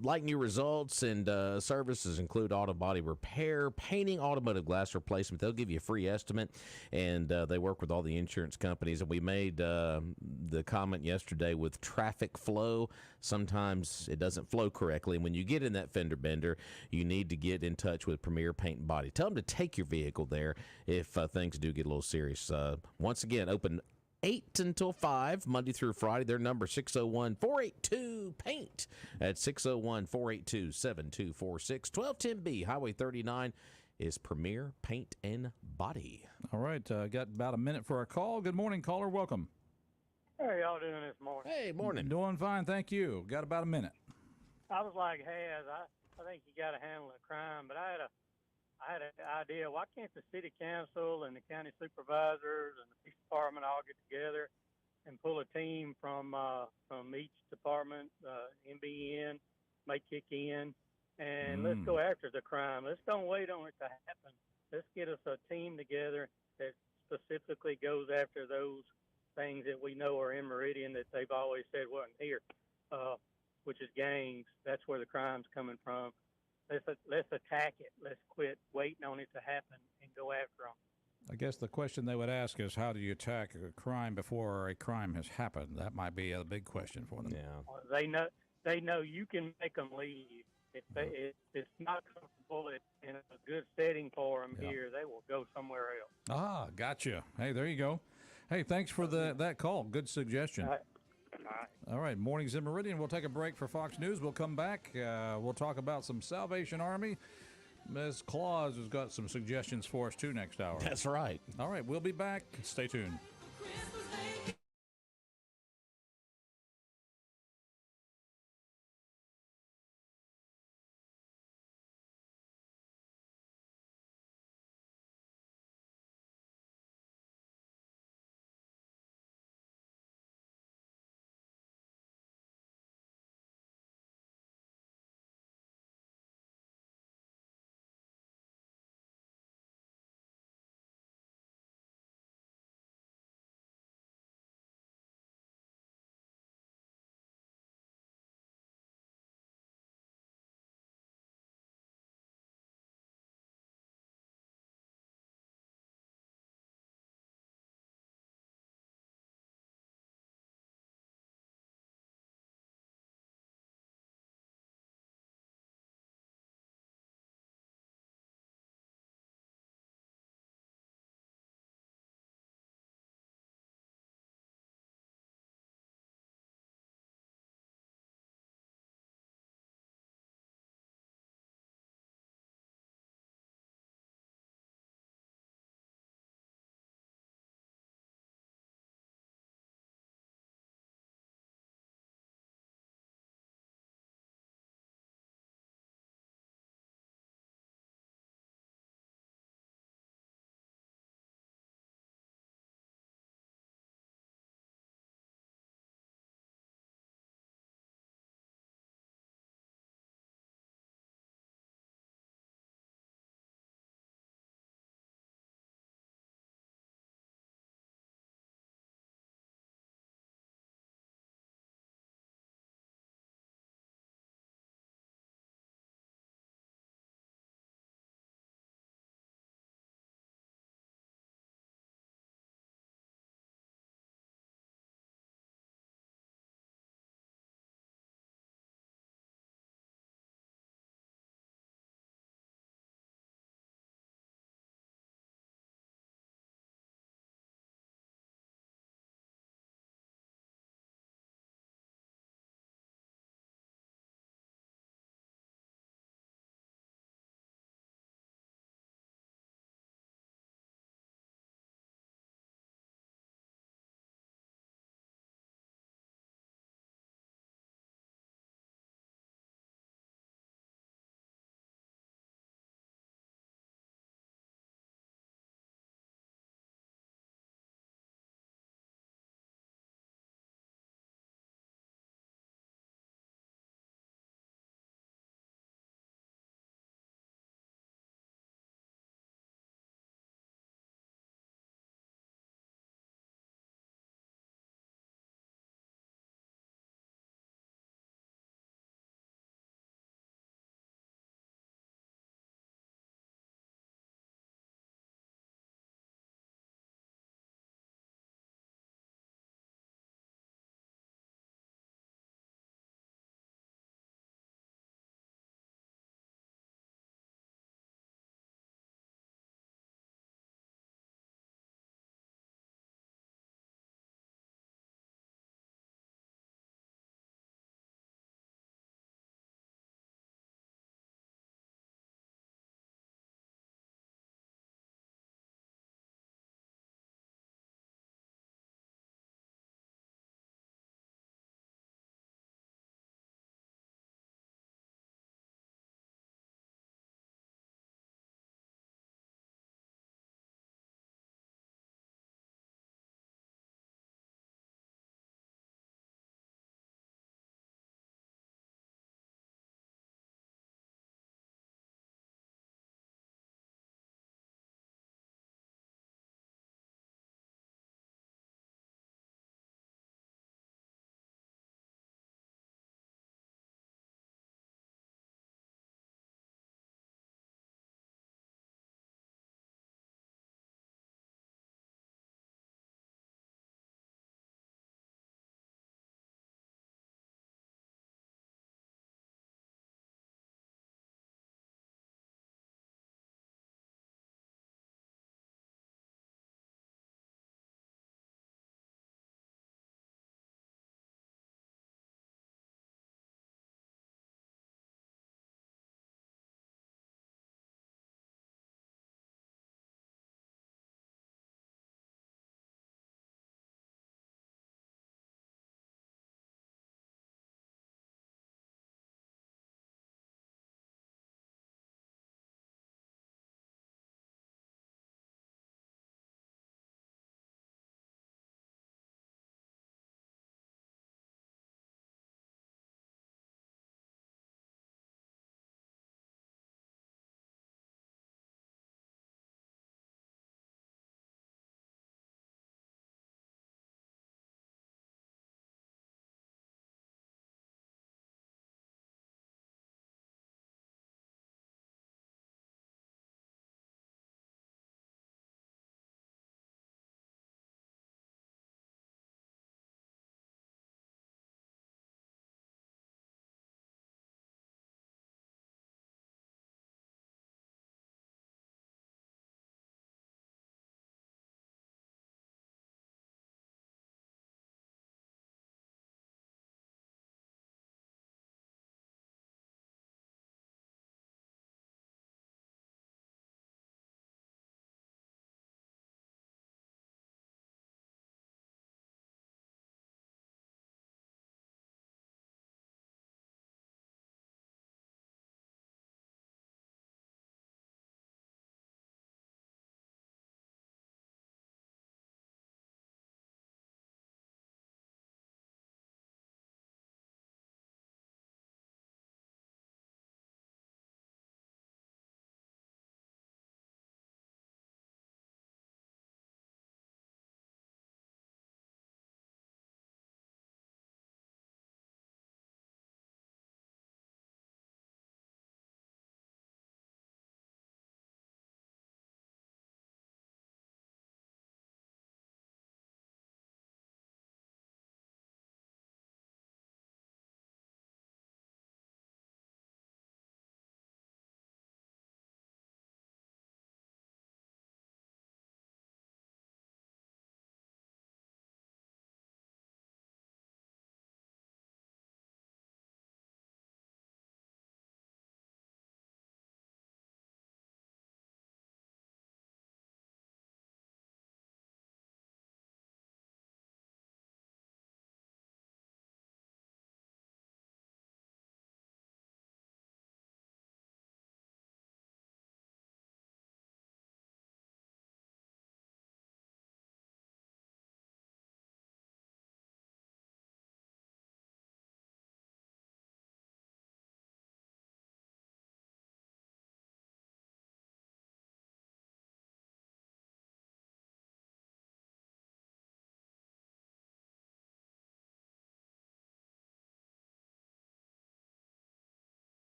like new results and services include auto body repair, painting, automotive glass replacement. They'll give you a free estimate, and they work with all the insurance companies. And we made the comment yesterday with traffic flow. Sometimes it doesn't flow correctly, and when you get in that fender bender, you need to get in touch with Premier Paint and Body. Tell them to take your vehicle there if things do get a little serious. Once again, open 8 until 5, Monday through Friday. Their number 601-482-PAINT at 601-482-7246. 1210B Highway 39 is Premier Paint and Body. All right, got about a minute for our call. Good morning, caller. Welcome. How are y'all doing this morning? Hey, morning. Doing fine, thank you. Got about a minute. I was like, hey, I think you got to handle the crime, but I had an idea. Why can't the city council and the county supervisors and the police department all get together and pull a team from each department, MBN, may kick in, and let's go after the crime. Let's don't wait on it to happen. Let's get us a team together that specifically goes after those things that we know are in Meridian that they've always said wasn't here, which is gangs. That's where the crime's coming from. Let's attack it. Let's quit waiting on it to happen and go after them. I guess the question they would ask is, how do you attack a crime before a crime has happened? That might be a big question for them. Yeah. Well, they know you can make them leave. If it's not comfortable in a good setting for them here, they will go somewhere else. Ah, gotcha. Hey, there you go. Hey, thanks for that call. Good suggestion. All right, Mornings in Meridian. We'll take a break for Fox News. We'll come back. We'll talk about some Salvation Army. Ms. Claus has got some suggestions for us, too, next hour. That's right. All right, we'll be back. Stay tuned.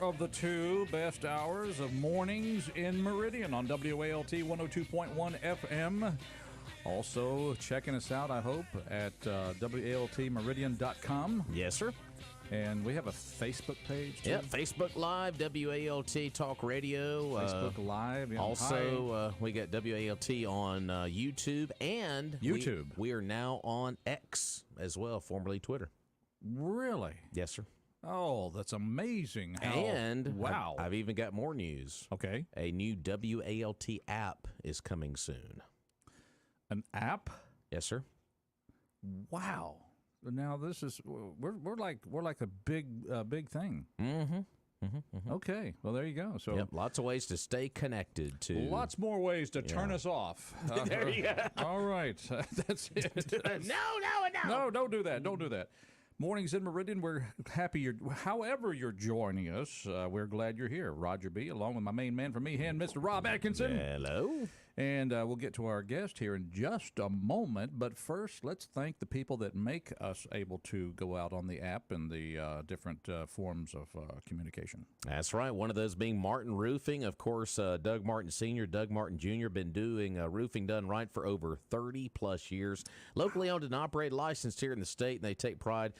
of the two best hours of mornings in Meridian on WALT 102.1 FM. Also, checking us out, I hope, at WALTmeridian.com. Yes, sir. And we have a Facebook page, too. Yeah, Facebook Live, WALT Talk Radio. Facebook Live. Yeah, also, we got WALT on YouTube. And YouTube. We are now on X as well, formerly Twitter. Really? Yes, sir. Oh, that's amazing. And wow. I've even got more news. Okay. A new WALT app is coming soon. An app? Yes, sir. Wow. Now this is we're like a big thing. Mm-hmm. Mm-hmm. Okay. Well, there you go. So yep, lots of ways to stay connected to. Lots more ways to turn us off. There you go. All right. That's it. No, don't do that. Don't do that. Mornings in Meridian, we're happy however you're joining us, we're glad you're here. Roger B., along with my main man from Meehan, Mr. Rob Atkinson. Hello. And we'll get to our guest here in just a moment. But first, let's thank the people that make us able to go out on the app and the different forms of communication. That's right. One of those being Martin Roofing. Of course, Doug Martin Sr., Doug Martin Jr. been doing roofing done right for over 30-plus years. Locally owned and operated, licensed here in the state, and they take pride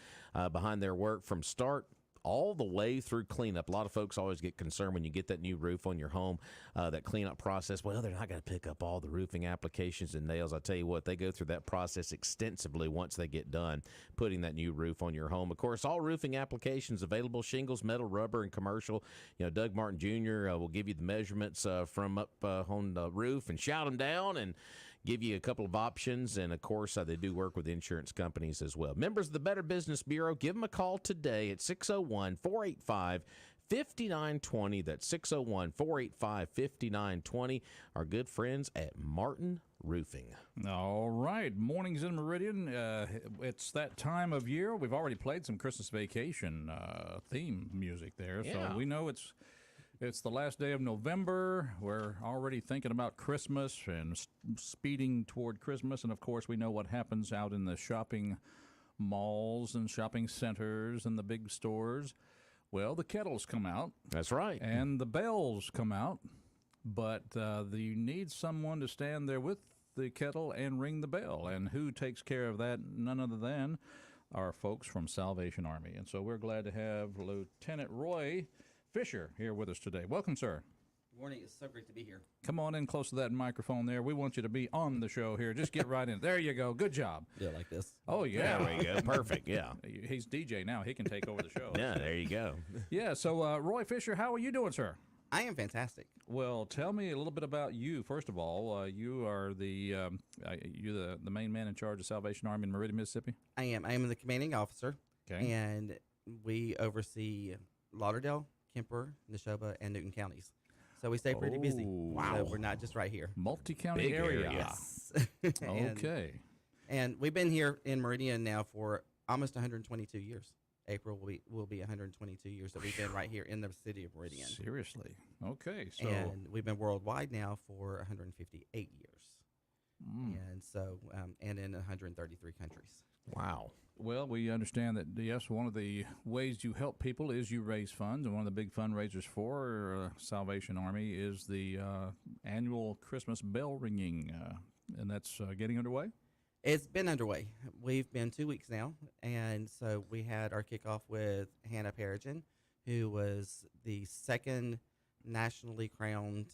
behind their work from start all the way through cleanup. A lot of folks always get concerned when you get that new roof on your home, that cleanup process. Well, they're not going to pick up all the roofing applications and nails. I tell you what, they go through that process extensively once they get done putting that new roof on your home. Of course, all roofing applications available, shingles, metal, rubber, and commercial. You know, Doug Martin Jr. Will give you the measurements from up on the roof and shout them down and give you a couple of options, and, of course, they do work with insurance companies as well. Members of the Better Business Bureau, give them a call today at 601-485-5920. That's 601-485-5920. Our good friends at Martin Roofing. All right. Mornings in Meridian. It's that time of year. We've already played some Christmas Vacation theme music there, Yeah. so we know it's the last day of November. We're already thinking about Christmas and speeding toward Christmas. And, of course, we know what happens out in the shopping malls and shopping centers and the big stores. Well, the kettles come out. That's right. And the bells come out. But you need someone to stand there with the kettle and ring the bell. And who takes care of that? None other than our folks from Salvation Army. And so we're glad to have Lieutenant Roy Fisher here with us today. Welcome, sir. Good morning. It's so great to be here. Come on in close to that microphone there. We want you to be on the show here. Just get right in. There you go. Good job. Yeah, like this. Oh, yeah. There we go. Perfect. Yeah. He's DJ now. He can take over the show. Yeah, there you go. Yeah, so Roy Fisher, how are you doing, sir? I am fantastic. Well, tell me a little bit about you. First of all, you are the main man in charge of Salvation Army in Meridian, Mississippi? I am. I am the commanding officer. Okay. And we oversee Lauderdale, Kemper, Neshoba, and Newton counties. So we stay pretty busy. Wow. So we're not just right here. Multi-county Big area. Yes. Okay. And we've been here in Meridian now for almost 122 years. April will be 122 years that we've been right here in the city of Meridian. Seriously. Okay. So And we've been worldwide now for 158 years. And so, and in 133 countries. Wow. Well, we understand that, yes, one of the ways you help people is you raise funds, and one of the big fundraisers for Salvation Army is the annual Christmas bell ringing, and that's getting underway? It's been underway. We've been 2 weeks now, and so we had our kickoff with Hannah Perrigan, who was the second nationally crowned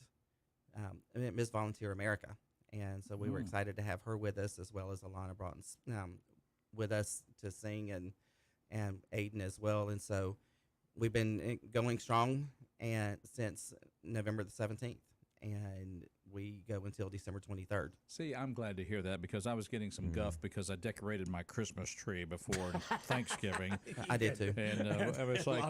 Miss Volunteer America, and so we were excited to have her with us, as well as Alana Broughton with us to sing, and Aiden as well. And so we've been going strong and since November the 17th, and we go until December 23rd. See, I'm glad to hear that, because I was getting some guff because I decorated my Christmas tree before Thanksgiving. I did too. And I was like,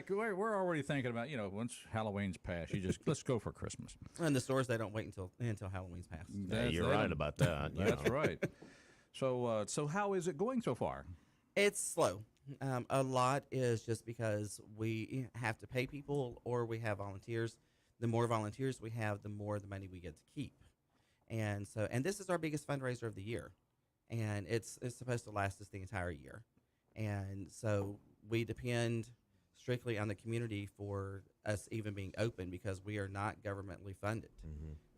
we're already thinking about, once Halloween's passed, let's go for Christmas. In the stores, they don't wait until Halloween's passed. You're right about that. That's right. So how is it going so far? It's slow. A lot is just because we have to pay people or we have volunteers. The more volunteers we have, the more the money we get to keep. And this is our biggest fundraiser of the year. And it's supposed to last us the entire year. And so we depend strictly on the community for us even being open because we are not governmentally funded.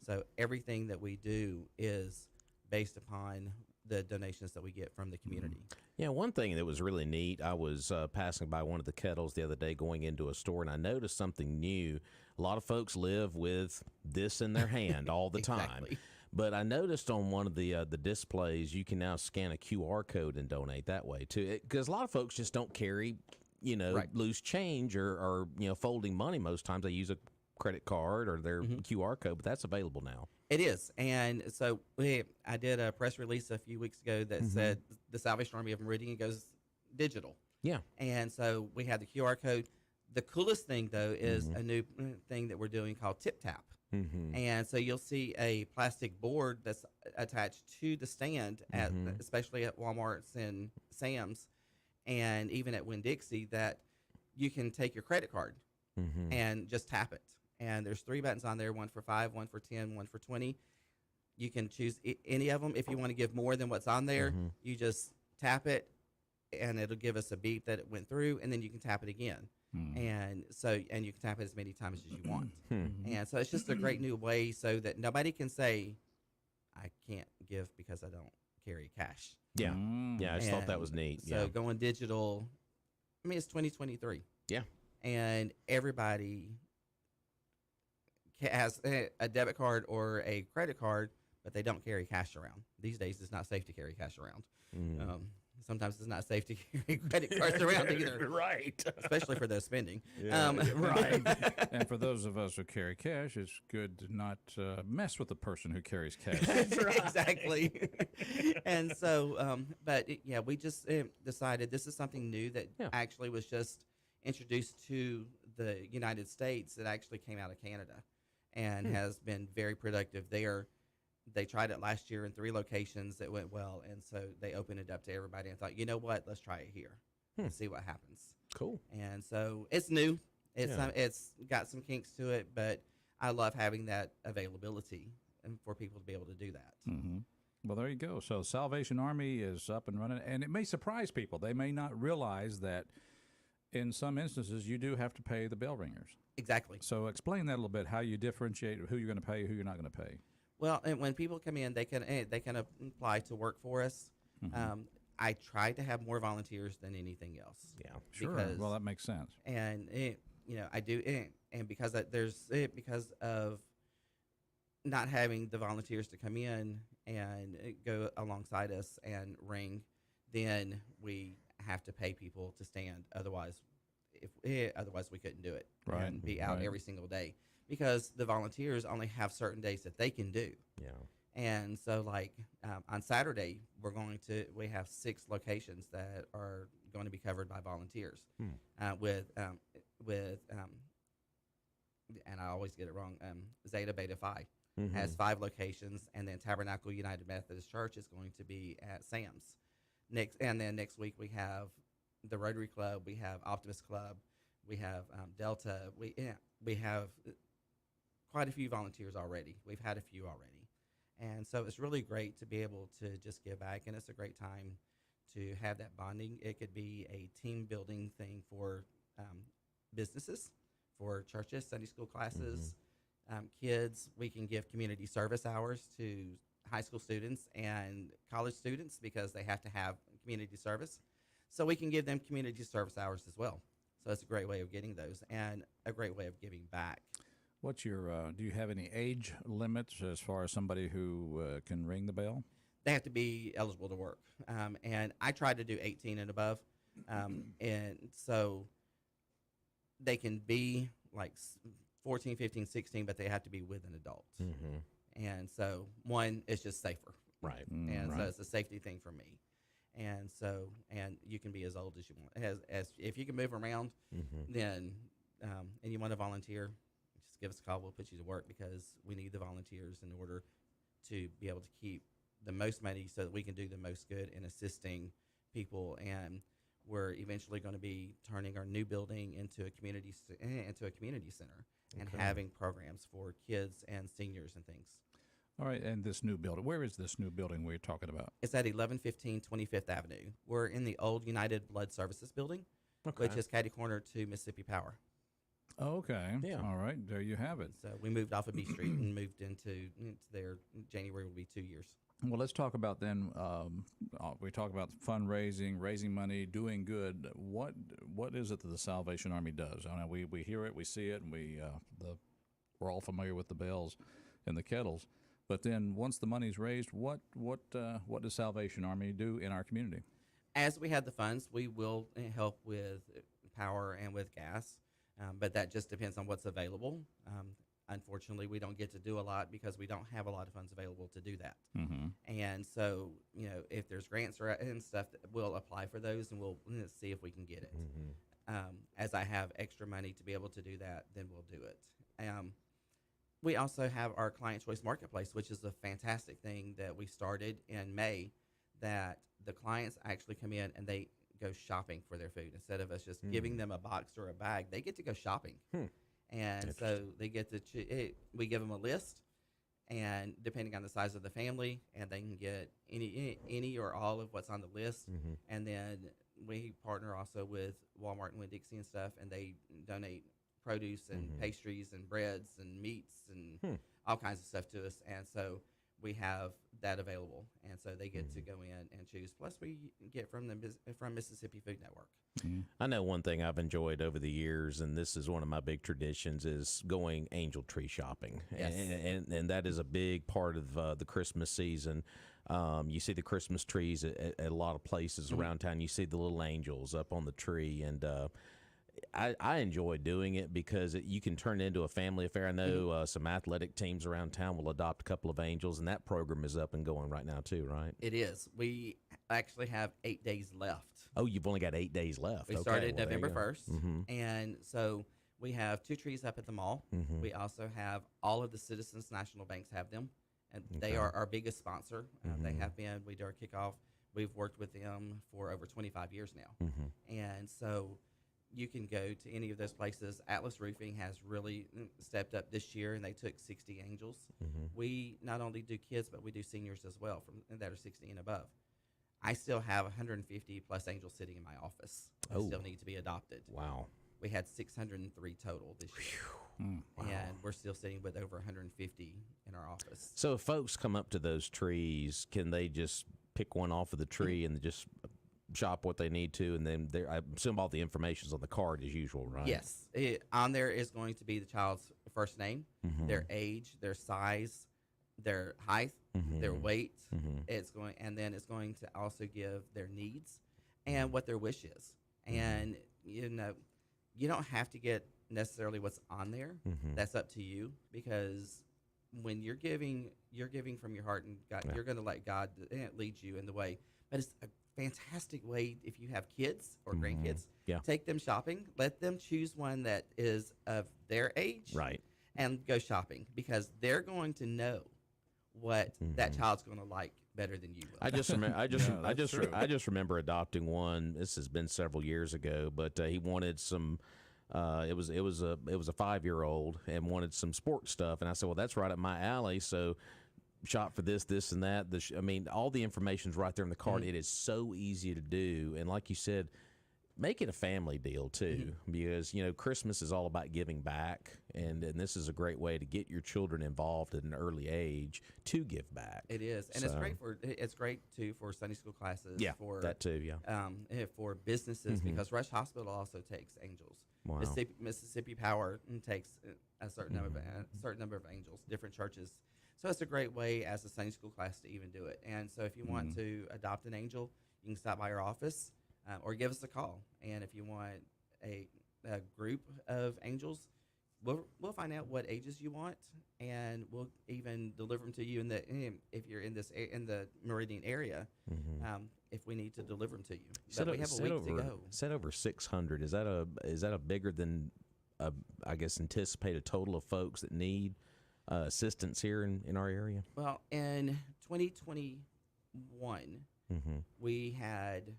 So everything that we do is based upon the donations that we get from the community. Yeah, one thing that was really neat, I was passing by one of the kettles the other day going into a store, and I noticed something new. A lot of folks live with this in their hand all the time. Exactly. But I noticed on one of the displays, you can now scan a QR code and donate that way too. Because a lot of folks just don't carry, Right. loose change or folding money. Most times they use a credit card or their QR code, but that's available now. It is. And so I did a press release a few weeks ago that said the Salvation Army of Meridian goes digital. Yeah. And so we had the QR code. The coolest thing, though, is a new thing that we're doing called Tip Tap. And so you'll see a plastic board that's attached to the stand, especially at Walmart's and Sam's, and even at Winn-Dixie, that you can take your credit card and just tap it. And there's 3 buttons on there, one for 5, one for 10, one for 20. You can choose any of them. If you want to give more than what's on there, you just tap it, and it'll give us a beep that it went through, and then you can tap it again. And you can tap it as many times as you want. And so it's just a great new way so that nobody can say, I can't give because I don't carry cash. Yeah. Yeah, I just thought that was neat. So going digital, I mean, it's 2023. Yeah. And everybody has a debit card or a credit card, but they don't carry cash around. These days, it's not safe to carry cash around. Sometimes it's not safe to carry credit cards around either. Right. Especially for those spending. Right. And for those of us who carry cash, it's good to not mess with the person who carries cash. Exactly. And so, we just decided this is something new that actually was just introduced to the United States. That actually came out of Canada and has been very productive there. They tried it last year in 3 locations. It went well, and so they opened it up to everybody and thought, you know what, let's try it here and see what happens. Cool. And so it's new. It's got some kinks to it, but I love having that availability and for people to be able to do that. Well, there you go. So Salvation Army is up and running, and it may surprise people. They may not realize that in some instances you do have to pay the bell ringers. Exactly. So explain that a little bit, how you differentiate who you're going to pay, who you're not going to pay. Well, and when people come in, they can apply to work for us. I try to have more volunteers than anything else. Yeah, sure. Well, that makes sense. And I do, and because because of not having the volunteers to come in and go alongside us and ring, then we have to pay people to stand. Otherwise, otherwise we couldn't do it. Right. And be out every single day. Because the volunteers only have certain days that they can do. Yeah. And so, like, on Saturday, we have 6 locations that are going to be covered by volunteers. And I always get it wrong, Zeta Beta Phi has 5 locations, and then Tabernacle United Methodist Church is going to be at Sam's. Next week we have the Rotary Club, we have Optimist Club, we have Delta, we have quite a few volunteers already. We've had a few already. And so it's really great to be able to just give back, and it's a great time to have that bonding. It could be a team building thing for businesses, for churches, Sunday school classes, kids. We can give community service hours to high school students and college students because they have to have community service. So we can give them community service hours as well. So it's a great way of getting those and a great way of giving back. What's your, do you have any age limits as far as somebody who can ring the bell? They have to be eligible to work. And I try to do 18 and above. And so they can be like 14, 15, 16, but they have to be with an adult. And so, one, it's just safer. Right. And so it's a safety thing for me. And so, and you can be as old as you want. As if you can move around, then, and you want to volunteer, just give us a call. We'll put you to work because we need the volunteers in order to be able to keep the most money so that we can do the most good in assisting people. And we're eventually going to be turning our new building into a community center and having programs for kids and seniors and things. All right, and this new building, where is this new building we're talking about? It's at 1115 25th Avenue. We're in the old United Blood Services building. which is catty corner to Mississippi Power. Okay. Yeah. All right. There you have it. So we moved off of B Street and moved into there. January will be 2 years. Well, let's talk about then. We talk about fundraising, raising money, doing good. What is it that the Salvation Army does? I know we hear it, we see it, and we're all familiar with the bells and the kettles. But then once the money's raised, what does Salvation Army do in our community? As we have the funds, we will help with power and with gas, but that just depends on what's available. Unfortunately, we don't get to do a lot because we don't have a lot of funds available to do that. Mm-hmm. And so, if there's grants and stuff, we'll apply for those and we'll see if we can get it. As I have extra money to be able to do that, then we'll do it. We also have our Client Choice Marketplace, which is a fantastic thing that we started in May, that the clients actually come in and they go shopping for their food. Instead of us just giving them a box or a bag, they get to go shopping. And so they get to we give them a list, and depending on the size of the family, and they can get any or all of what's on the list. And then we partner also with Walmart and Winn-Dixie and stuff, and they donate produce and pastries and breads and meats and all kinds of stuff to us. And so we have that available, and so they get to go in and choose. Plus, we get from Mississippi Food Network. I know one thing I've enjoyed over the years, and this is one of my big traditions, is going angel tree shopping. Yes. And that is a big part of the Christmas season. You see the Christmas trees at a lot of places around town. You see the little angels up on the tree, and I enjoy doing it because you can turn it into a family affair. I know some athletic teams around town will adopt a couple of angels, and that program is up and going right now too, right? It is. We actually have 8 days left. Oh, you've only got 8 days left. We started November 1st, and so we have 2 trees up at the mall. We also have all of the Citizens National Banks have them, and they are our biggest sponsor. They have been. We do our kickoff. We've worked with them for over 25 years now, and so you can go to any of those places. Atlas Roofing has really stepped up this year, and they took 60 angels. We not only do kids, but we do seniors as well that are 60 and above. I still have 150 plus angels sitting in my office that still need to be adopted. Wow. We had 603 total this year, and we're still sitting with over 150 in our office. So if folks come up to those trees, can they just pick one off of the tree and just shop what they need to, and then I assume all the information's on the card as usual, right? Yes. On there is going to be the child's first name, their age, their size, their height, their weight. It's going to also give their needs and what their wish is. And you don't have to get necessarily what's on there. That's up to you, because when you're giving from your heart, and God, you're going to let God lead you in the way. But it's a fantastic way if you have kids or grandkids. Take them shopping. Let them choose one that is of their age, right, and go shopping, because they're going to know what that child's going to like better than you will. I just remember adopting one. This has been several years ago, but he wanted some. It was a 5-year-old and wanted some sports stuff, and I said, well, that's right up my alley. So shop for this, and that. All the information's right there in the card. It is so easy to do, and like you said, make it a family deal too, because Christmas is all about giving back, and this is a great way to get your children involved at an early age to give back. It is, and it's great too for Sunday school classes. Yeah, for that too. Yeah, for businesses, because Rush Hospital also takes angels. Wow. Mississippi Power takes a certain number of angels. Different churches. So it's a great way as a Sunday school class to even do it. And so if you want to adopt an angel, you can stop by our office or give us a call. And if you want a group of angels, we'll find out what ages you want, and we'll even deliver them to you if you're in the Meridian area. If we need to deliver them to you, but we have a week to go. Said over 600. Is that a bigger than I guess anticipated total of folks that need assistance here in our area? Well, in 2021, we had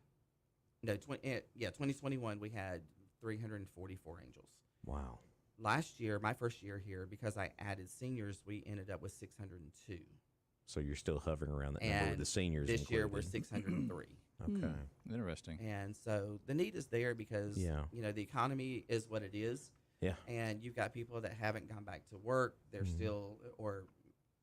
2021 we had 344 angels. Wow. Last year, my first year here, because I added seniors, we ended up with 602. So you're still hovering around that number with the seniors this included. year we're 603. Okay. Interesting. And so the need is there because Yeah. the economy is what it is. Yeah. And you've got people that haven't gone back to work. They're Mm-hmm. still or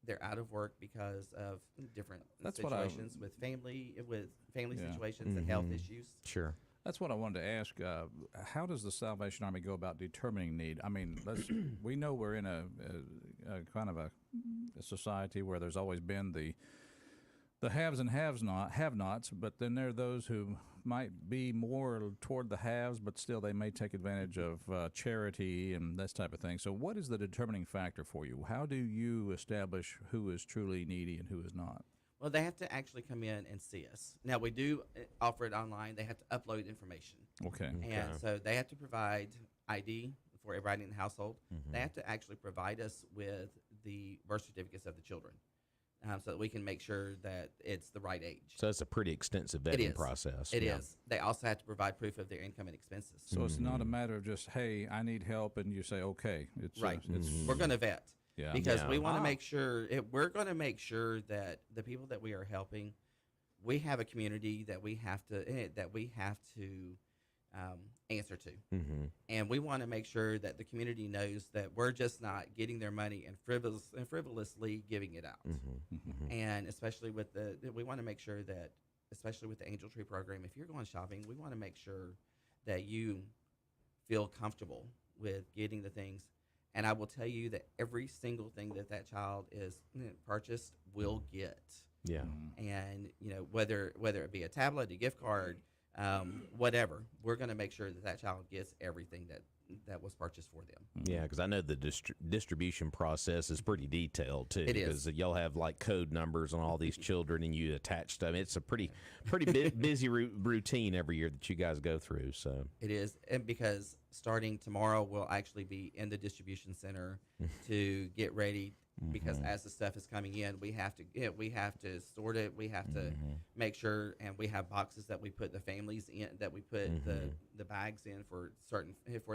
they're out of work because of different That's what I- situations with family Yeah. situations and health issues. Sure. That's what I wanted to ask. How does the Salvation Army go about determining need? I mean, we know we're in a kind of a society where there's always been the haves and have-nots, but then there are those who might be more toward the haves, but still they may take advantage of charity and this type of thing. So what is the determining factor for you? How do you establish who is truly needy and who is not? Well, they have to actually come in and see us. Now, we do offer it online. They have to upload information. Okay. And so they have to provide ID for everybody in the household. Mm-hmm. They have to actually provide us with the birth certificates of the children so that we can make sure that it's the right age. So it's a pretty extensive It vetting is. process. It Yeah. is. They also have to provide proof of their income and expenses. So it's not a matter of just, hey, I need help, and you say, okay. It's Right. It's We're going to vet. Yeah. Because Yeah. we want to make sure we're going to make sure that the people that we are helping, we have a community that we have to answer to, Mm-hmm. and we want to make sure that the community knows that we're just not getting their money and frivolously giving it out. Mm-hmm. And especially we want to make sure that, especially with the Angel Tree program, if you're going shopping, we want to make sure that you feel comfortable with getting the things. And I will tell you that every single thing that child is purchased will get. Yeah. And whether it be a tablet, a gift card, whatever, we're going to make sure that child gets everything that was purchased for them. Yeah, because I know the distribution process is pretty detailed too. It is. Because y'all have like code numbers on all these children, and you attach them. It's a pretty busy routine every year that you guys go through. So It is, and because starting tomorrow, we'll actually be in the distribution center to get ready. Because as the stuff is coming in, we have to sort it. We have to make sure, and we have boxes that we put the families in, that we put the bags in for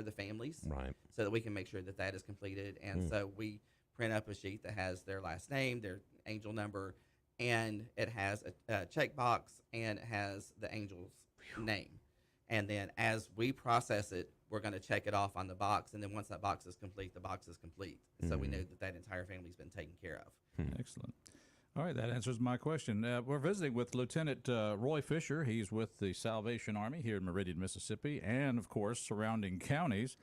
the families, right. so that we can make sure that is completed. And so we print up a sheet that has their last name, their angel number, and it has a check box, and it has the angel's name. And then as we process it, we're going to check it off on the box. And then once that box is complete, the box is complete. So we know that entire family's been taken care of. Excellent. All right, that answers my question. We're visiting with Lieutenant Roy Fisher. He's with the Salvation Army here in Meridian, Mississippi, and, of course, surrounding counties.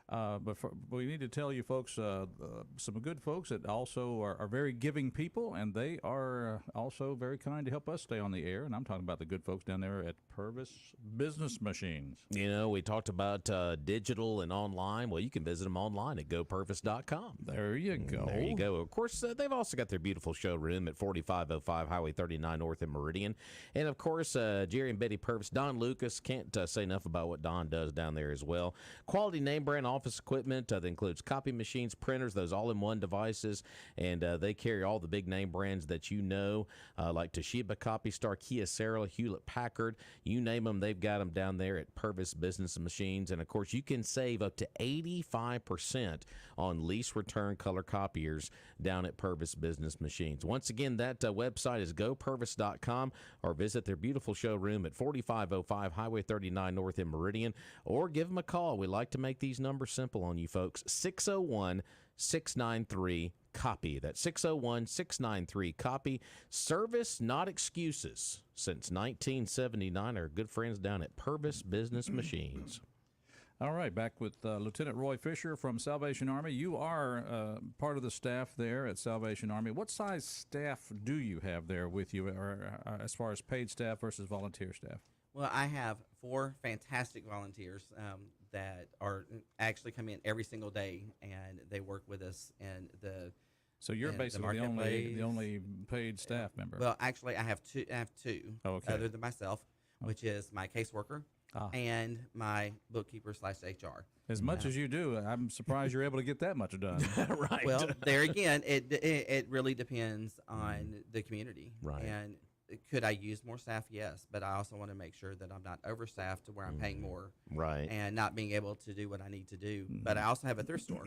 But we need to tell you folks, some good folks that also are very giving people, and they are also very kind to help us stay on the air. And I'm talking about the good folks down there at Purvis Business Machines. We talked about digital and online. Well, you can visit them online at gopurvis.com. There you go. There you go. Of course, they've also got their beautiful showroom at 4505 Highway 39 North in Meridian. And, of course, Jerry and Betty Purvis, Don Lucas, can't say enough about what Don does down there as well. Quality name brand office equipment that includes copy machines, printers, those all-in-one devices, and they carry all the big name brands that you know, like Toshiba, CopyStar, Kyocera, Hewlett-Packard, you name them, they've got them down there at Purvis Business Machines. And, of course, you can save up to 85% on lease return color copiers down at Purvis Business Machines. Once again, that website is gopurvis.com, or visit their beautiful showroom at 4505 Highway 39 North in Meridian, or give them a call. We like to make these numbers simple on you folks. 601-693-COPY. That's 601-693-COPY. Service, not excuses. Since 1979, our good friends down at Purvis Business Machines. All right, back with Lieutenant Roy Fisher from Salvation Army. You are part of the staff there at Salvation Army. What size staff do you have there with you, or as far as paid staff versus volunteer staff? Well, I have 4 fantastic volunteers that are actually come in every single day, and they work with us in the. So you're the basically the only paid staff member. Well, actually, I have two. Okay. Other than myself, which is my caseworker and my bookkeeper / HR. As much as you do, I'm surprised you're able to get that much done. Right. Well, there again, it really depends on the community. Right. And could I use more staff? Yes, but I also want to make sure that I'm not overstaffed to where I'm paying more, Right. and not being able to do what I need to do. But I also have a thrift store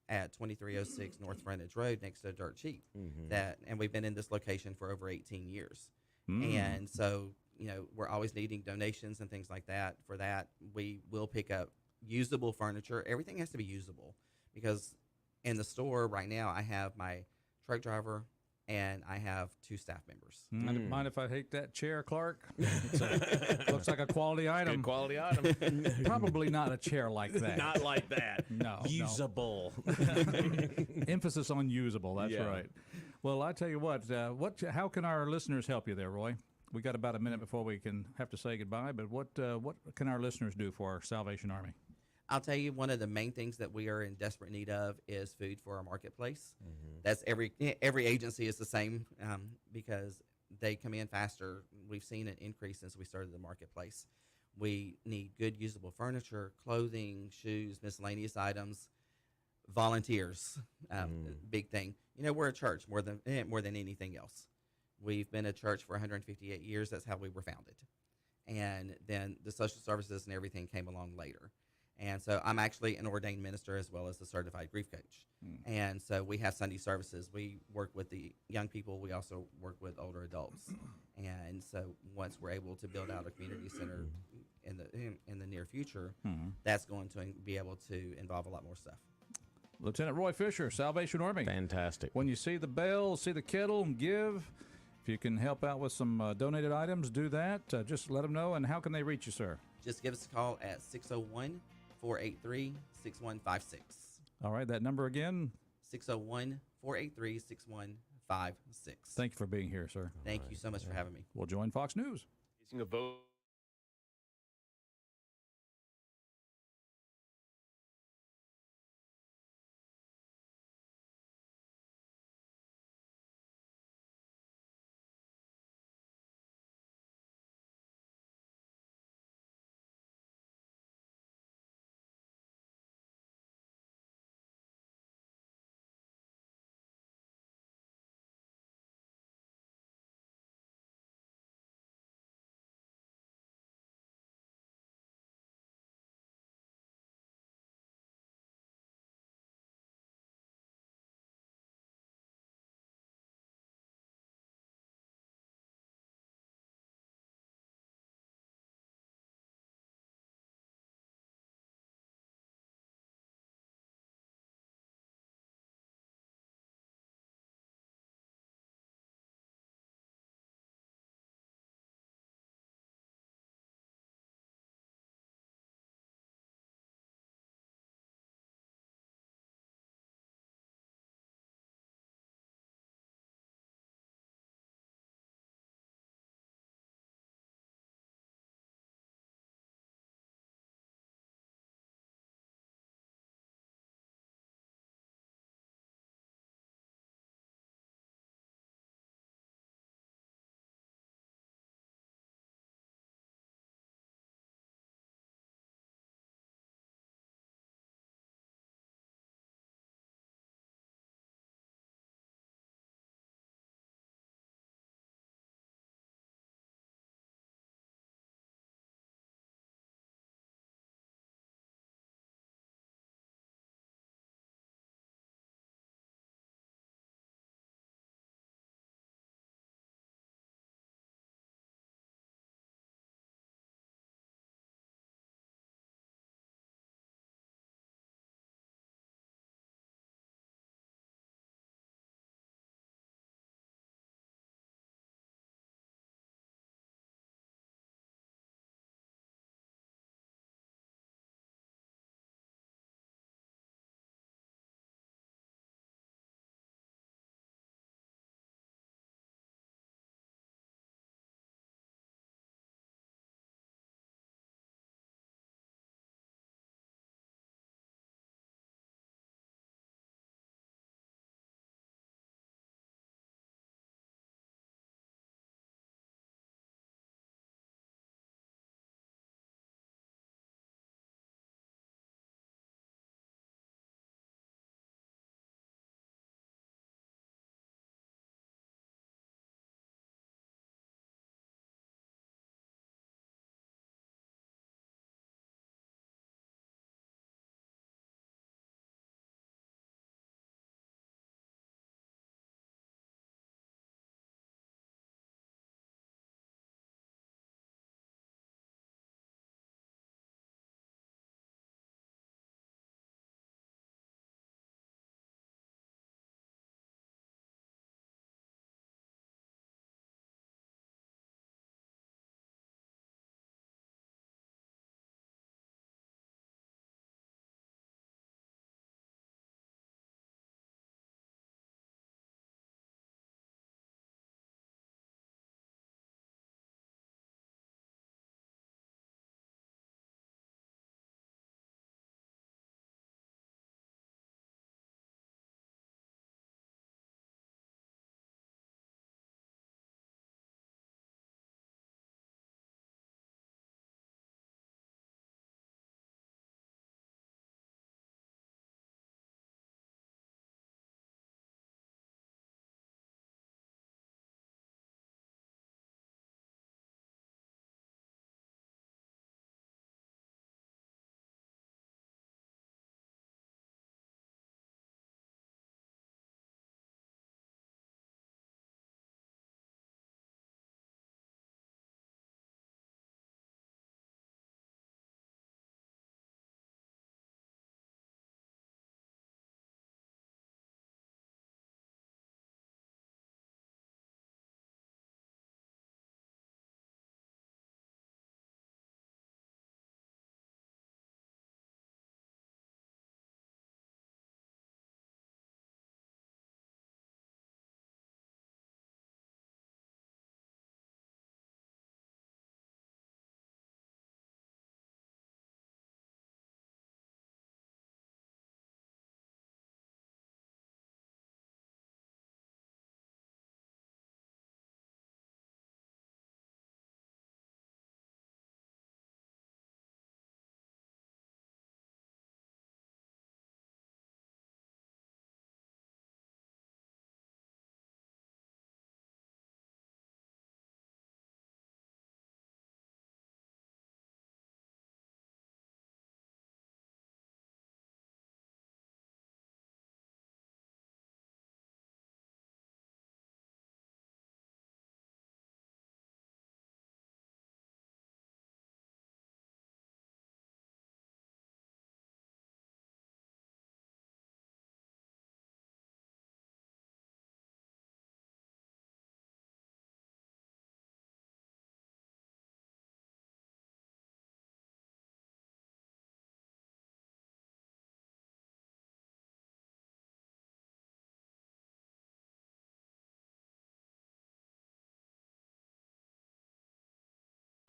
at 2306 North Frontage Road next to Dirt Cheap. And we've been in this location for over 18 years. And so, we're always needing donations and things like that. For that, we will pick up usable furniture. Everything has to be usable because in the store right now, I have my truck driver and I have 2 staff members. Mind if I take that chair, Clark? Looks like a quality item. Good quality item. Probably not a chair like that. Not like that. No. Usable. Emphasis on usable. That's Yeah. right. Well, I tell you what. How can our listeners help you there, Roy? We got about a minute before we can have to say goodbye. But what can our listeners do for our Salvation Army? I'll tell you, one of the main things that we are in desperate need of is food for our marketplace. That's every agency is the same because they come in faster. We've seen an increase since we started the marketplace. We need good usable furniture, clothing, shoes, miscellaneous items, volunteers. Big thing. We're a church more than anything else. We've been a church for 158 years. That's how we were founded. And then the social services and everything came along later. And so I'm actually an ordained minister as well as a certified grief coach. And so we have Sunday services. We work with the young people. We also work with older adults. And so once we're able to build out a community center in the near future, that's going to be able to involve a lot more stuff. Lieutenant Roy Fisher, Salvation Army. Fantastic. When you see the bell, see the kettle, give. If you can help out with some donated items, do that. Just let them know. And how can they reach you, sir? Just give us a call at 601-483-6156. All right, that number again? 601-483-6156. Thank you for being here, sir. Thank you so much for having me. We'll join Fox News. A vote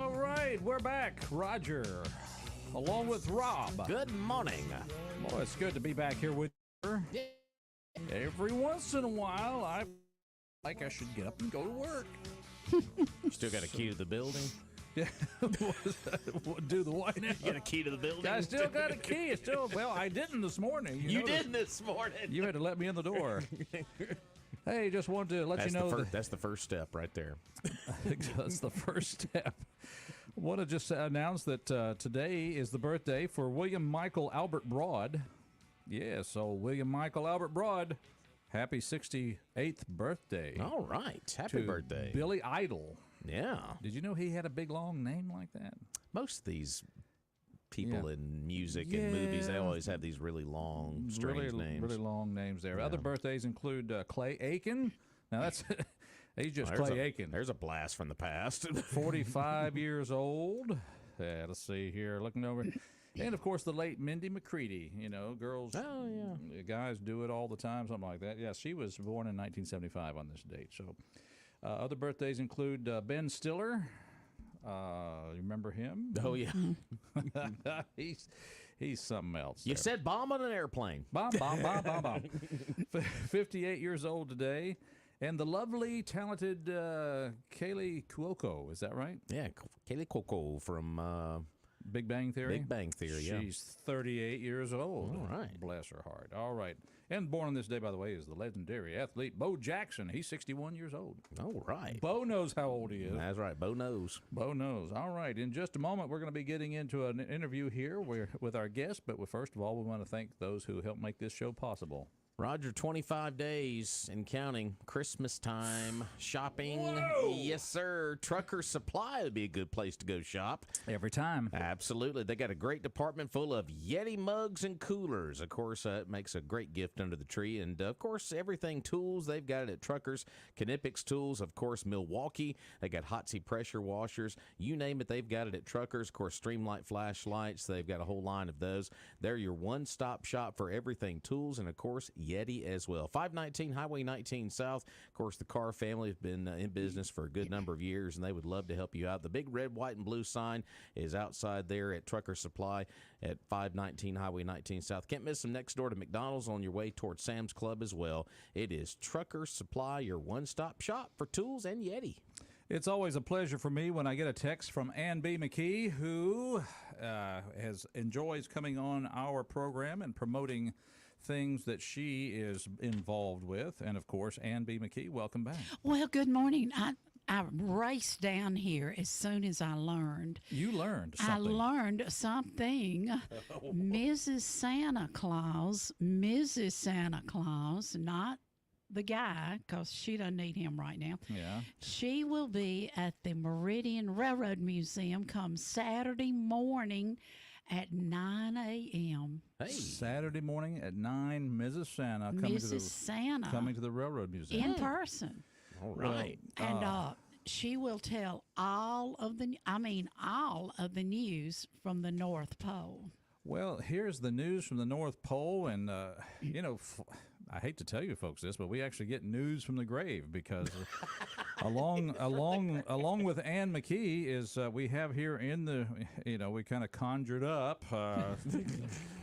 All right, we're back. Roger, along with Rob. Good morning. Boy, it's good to be back here with you. Every once in a while, I feel like I should get up and go to work. Still got a key to the building? Yeah, do the what now? You got a key to the building? I still got a key. It's still, well, I didn't this morning. You did this morning. You had to let me in the door. Hey, just wanted to let you know that's the first step right there. That's the first step. I want to just announce that today is the birthday for William Michael Albert Broad. Yeah, so William Michael Albert Broad, happy 68th birthday. All right. Happy birthday. Billy Idol. Yeah. Did you know he had a big, long name like that? Most of these people in music and movies, they always have these really long, strange names. Really long names there. Other birthdays include Clay Aiken. Now, that's he's just Clay Aiken. There's a blast from the past. 45 years old. Yeah, let's see here. Looking over. And, of course, the late Mindy McCready. You know, girls, guys do it all the time, something like that. Yeah, she was born in 1975 on this date. So, other birthdays include Ben Stiller. You remember him? Oh, yeah. He's something else. You said bomb on an airplane. Bomb. 58 years old today. And the lovely, talented Kaylee Cuoco. Is that right? Yeah, Kaylee Cuoco from Big Bang Theory? Big Bang Theory, yeah. She's 38 years old. All right. Bless her heart. All right. And born on this day, by the way, is the legendary athlete Bo Jackson. He's 61 years old. All right. Bo knows how old he is. That's right. Bo knows. Bo knows. All right. In just a moment, we're going to be getting into an interview here with our guest. But first of all, we want to thank those who helped make this show possible. Roger, 25 days and counting. Christmas time. Shopping. Whoa! Yes, sir. Trucker Supply would be a good place to go shop. Every time. Absolutely. They got a great department full of Yeti mugs and coolers. Of course, it makes a great gift under the tree. And, of course, everything tools. They've got it at Truckers. Knipex Tools, of course, Milwaukee. They got Hotsy pressure washers. You name it, they've got it at Truckers. Of course, Streamlight flashlights. They've got a whole line of those. They're your one-stop shop for everything tools. And, of course, Yeti as well. 519 Highway 19 South. Of course, the Carr family has been in business for a good number of years, and they would love to help you out. The big red, white, and blue sign is outside there at Trucker Supply at 519 Highway 19 South. Can't miss them next door to McDonald's on your way towards Sam's Club as well. It is Trucker Supply, your one-stop shop for tools and Yeti. It's always a pleasure for me when I get a text from Ann B. McKee, who enjoys coming on our program and promoting things that she is involved with. And, of course, Ann B. McKee, welcome back. Well, good morning. I raced down here as soon as I learned. You learned something. I learned something. Mrs. Santa Claus, not the guy, because she doesn't need him right now. Yeah. She will be at the Meridian Railroad Museum come Saturday morning at 9 a.m. Hey. Saturday morning at 9, Mrs. Santa coming to the Railroad Museum. In person. All right. And she will tell all of the news from the North Pole. Well, here's the news from the North Pole, and I hate to tell you folks this, but we actually get news from the grave because along with Ann McKee is we have here in the we kind of conjured up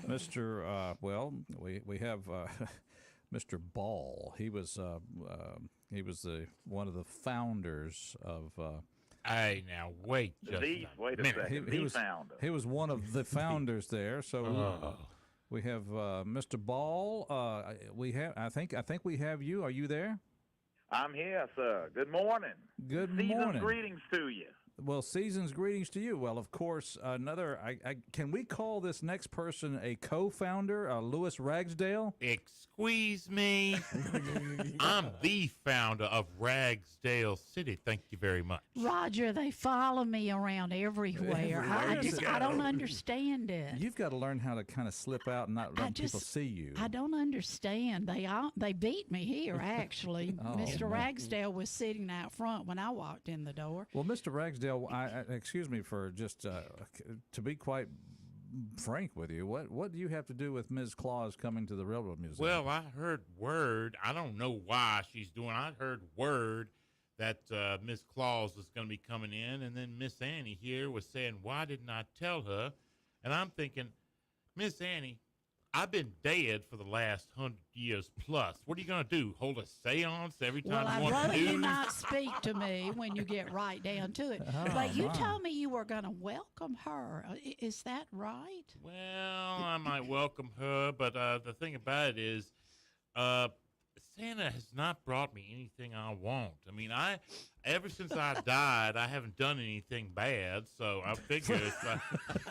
Mr. We have Mr. Ball. He was one of the founders of. Hey, now wait just wait a second. He was one of the founders there. So we have Mr. Ball. I think we have you. Are you there? I'm here, sir. Good morning. Good Season's morning. Greetings to you. Well, season's greetings to you. Well, of course, another. Can we call this next person a co-founder, Louis Ragsdale? Excuse me. I'm the founder of Ragsdale City. Thank you very much. Roger, they follow me around everywhere. I don't understand it. You've got to learn how to kind of slip out and not let people see you. I don't understand. They beat me here, actually. Mr. Ragsdale was sitting out front when I walked in the door. Well, Mr. Ragsdale, excuse me for just to be quite frank with you. What do you have to do with Ms. Claus coming to the Railroad Museum? Well, I heard word. I don't know why she's doing. I heard word that Miss Claus was going to be coming in, and then Miss Annie here was saying, "Why didn't I tell her?" And I'm thinking, Miss Annie, I've been dead for the last 100 years plus. What are you going to do? Hold a seance every time Well, you I'd want rather to you do? not speak to me when you get right down to it. Oh, But you my. told me you were going to welcome her. Is that right? Well, I might welcome her, but the thing about it is, Santa has not brought me anything I want. I mean, ever since I died, I haven't done anything bad, so I figure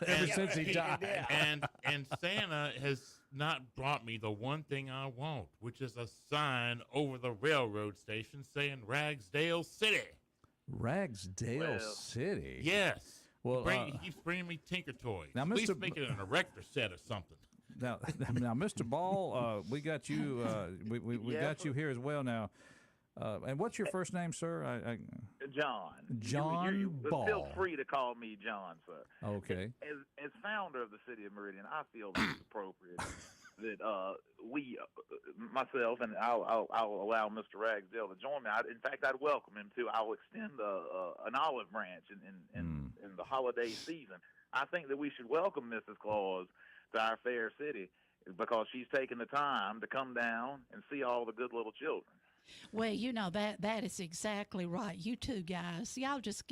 Ever since he died. and Santa has not brought me the one thing I want, which is a sign over the railroad station saying Ragsdale City. Ragsdale City. Yes. Well, He keeps bringing me Tinker Toys. now, At least Mr. make it an erector set or something. Now, Mr. Ball, we got you. We got you here as well now. And what's your first name, sir? John. John you Ball. Feel free to call me John, sir. Okay. As founder of the city of Meridian, I feel it's appropriate that we, myself, and I'll allow Mr. Ragsdale to join me. In fact, I'd welcome him too. I'll extend an olive branch in the holiday season. I think that we should welcome Mrs. Claus to our fair city because she's taken the time to come down and see all the good little children. Well, you know that is exactly right. You two guys, y'all just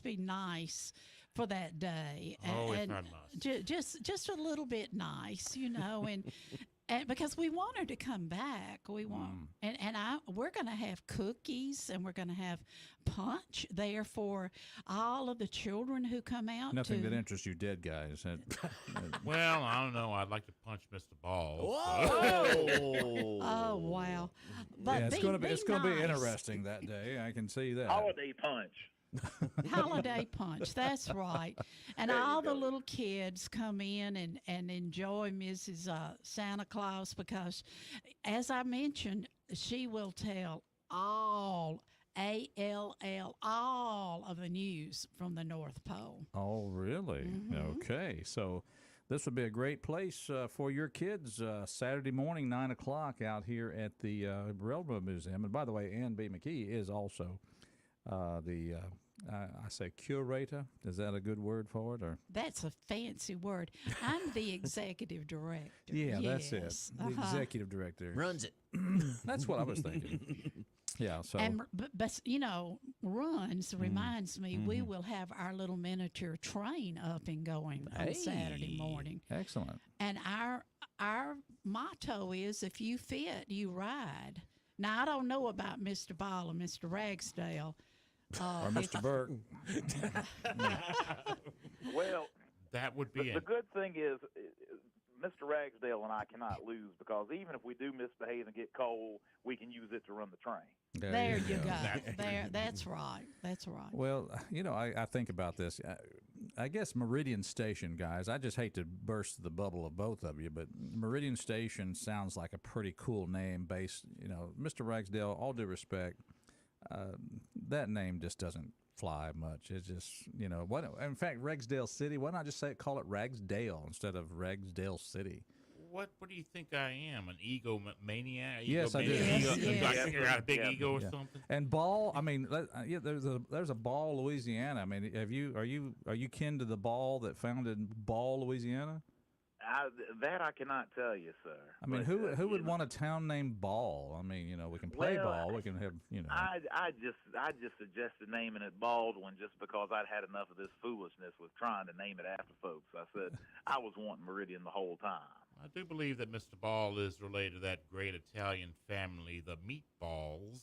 be nice for that day, Oh, if and I must. just a little bit nice, and because we want her to come back, we want, and we're gonna have cookies and we're gonna have punch there for all of the children who come out. Nothing that interests you dead guys. Well, I don't know. I'd like to punch Mr. Ball. Oh wow! But yeah, it's gonna be nice. interesting that day. I can see that. Holiday punch. Holiday punch, that's right. And all the little kids come in and enjoy Mrs. Santa Claus because, as I mentioned, she will tell all of the news from the North Pole. Oh, really? Okay. So this would be a great place for your kids Saturday morning, 9 o'clock out here at the Railroad Museum. And by the way, Ann B. McKee is also I say curator. Is that a good word for it? Or That's a fancy word. I'm the executive director. yeah, that's it. Yes. The executive director Runs it. That's what I was thinking. Yeah. So And but runs reminds me we will have our little miniature train up and going on Saturday morning. excellent. And our motto is if you fit, you ride. Now I don't know about Mr. Ball and Mr. Ragsdale. Or Mr. Burke. Well, That would be the it. good thing is, Mr. Ragsdale and I cannot lose because even if we do misbehave and get cold, we can use it to run the train. There you go. That's right. That's right. Well, I think about this. I guess Meridian Station, guys, I just hate to burst the bubble of both of you, but Meridian Station sounds like a pretty cool name based, Mr. Ragsdale, all due respect, that name just doesn't fly much. It's just, what? In fact, Ragsdale City, why not just call it Ragsdale instead of Ragsdale City? What do you think I am? An ego maniac? Yes, I do. Yes, Do I yes. think I got a big Yeah. ego or Yeah. something? And Ball, I mean, there's a Ball, Louisiana. I mean, are you kin to the Ball that founded Ball, Louisiana? That I cannot tell you, sir. I mean, But, who would want a town named Ball? I mean, we can play Well, ball. We can have, I just suggested naming it Baldwin just because I'd had enough of this foolishness with trying to name it after folks. I said I was wanting Meridian the whole time. I do believe that Mr. Ball is related to that great Italian family, the Meatballs.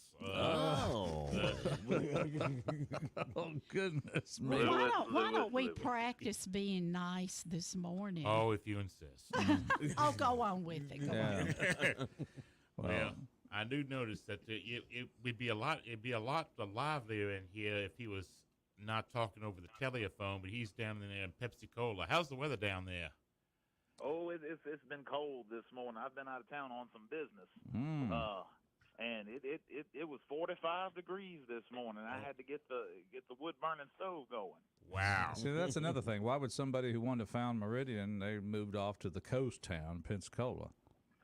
Oh goodness me! Well, Why don't we listen. practice being nice this morning? Oh, if you insist. Oh, go on with it. Go on. Yeah. Well, I do notice that it would be a lot. It'd be a lot livelier in here if he was not talking over the telephone, but he's down there in Pepsi Cola. How's the weather down there? Oh, it's been cold this morning. I've been out of town on some business, and it was 45 degrees this morning. I had to get the wood burning stove going. Wow. See, that's another thing. Why would somebody who wanted to found Meridian, they moved off to the coast town, Pensacola?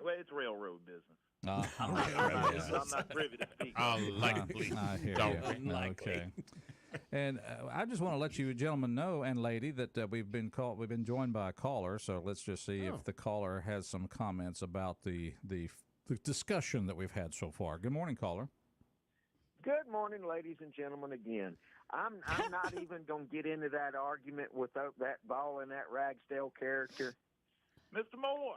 Well, it's railroad business. I'm not privy to speak. Likely. I hear Don't. you. Okay. And I just want to let you gentlemen know and lady that we've been joined by a caller. So let's just see if the caller has some comments about the discussion that we've had so far. Good morning, caller. Good morning, ladies and gentlemen. Again, I'm not even going to get into that argument with that Ball and that Ragsdale character. Mr. Moore.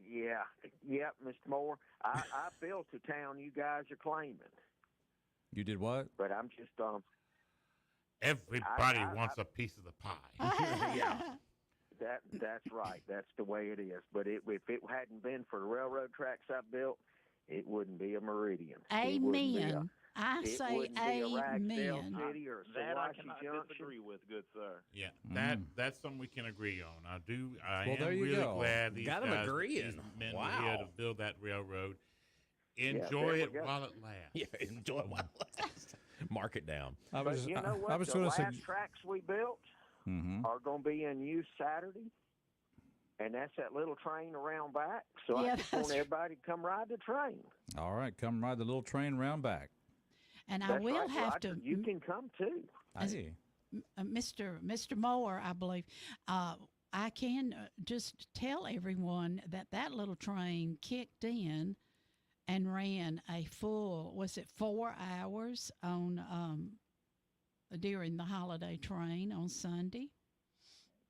Mr. Moore. I built the town you guys are claiming. You did what? But I'm just Everybody wants a piece of the pie. Yeah. That's right. That's the way it is. But if it hadn't been for the railroad tracks I built, it wouldn't be a Meridian. Amen. I say amen. City or That I Sawashi cannot Junction. disagree with, good sir. Yeah, that's something we can agree on. I Well, there am you really go. glad these Got 'em guys, agreeing. these men Wow. were here to build that railroad. Enjoy there we it go. while it lasts. Yeah, enjoy it while it lasts. Mark it down. But you know what? I was The going to last say. tracks we built are going to be in use Saturday. And that's that little train around back. So Yeah, I just want everybody to come ride the train. All right, come ride the little train round back. And I That's will right, have Roger. to. You can come too. Hey. Mr. Moore, I believe, I can just tell everyone that little train kicked in and ran a full, was it 4 hours on during the holiday train on Sunday?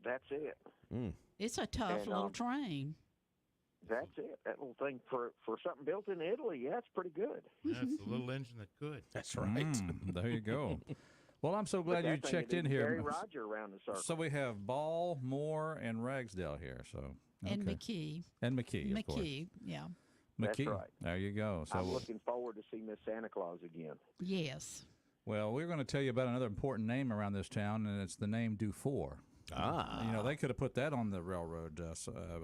That's it. It's a tough little train. That's it. That little thing for something built in Italy, yeah, it's pretty good. That's a little engine that could. That's right. There you go. Well, I'm so glad But you that thing checked would in be here. Gary Roger around the circle. So we have Ball, Moore, and Ragsdale here. So And okay. McKee. And McKee, of course. McKee, yeah. That's McKee. right. There you go. So I'm looking forward to seeing Miss Santa Claus again. Yes. well, we're going to tell you about another important name around this town, and it's the name Dufour. You know, they could have put that on the railroad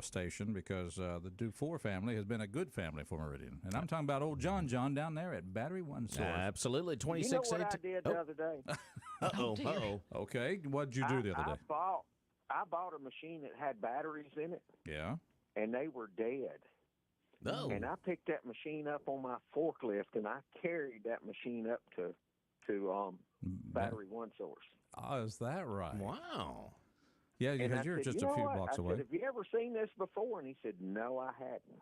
station because the Dufour family has been a good family for Meridian. And I'm talking about old John down there at Battery One Source. Absolutely. You know 26 what I did the other day? Uh-oh. dear. Uh-oh. Okay, what'd you do the other day? I bought a machine that had batteries in it, Yeah. and they were dead. No. And I picked that machine up on my forklift, and I carried that machine up to Battery One Source. Oh, is that right? Wow. Yeah, And because I you're said, just "You a know few what?" blocks I away. said, "Have you ever seen this before?" And he said, "No, I hadn't."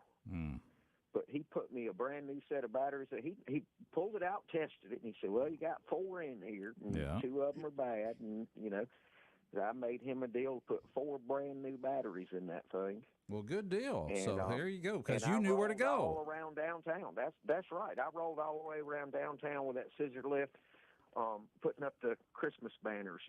But he put me a brand new set of batteries. He pulled it out, tested it, and he said, "Well, you got 4 in here, and Yeah. 2 of them are bad." And I made him a deal to put 4 brand new batteries in that thing. Well, good deal. And, So there you go, because and you I knew where to rolled all go. around downtown. That's right. I rolled all the way around downtown with that scissor lift, putting up the Christmas banners.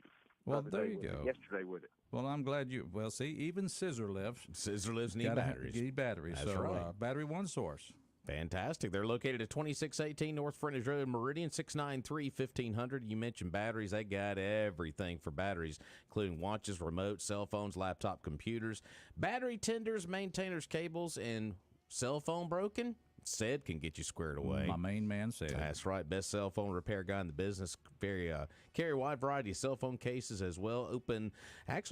Well, the there other day you with it, go. yesterday with it. Well, I'm glad you. Well, see, even scissor lifts. Scissor lifts need gotta batteries. Need batteries. That's so right. Battery One Source. Fantastic. They're located at 2618 North Frontage Road, Meridian, 693-1500. You mentioned batteries. They got everything for batteries, including watches, remotes, cell phones, laptop computers, battery tenders, maintainers, cables, and cell phone broken. Said can get you squared away. My main man said. That's right. Best cell phone repair guy in the business. Very carry a wide variety of cell phone cases as well. Open up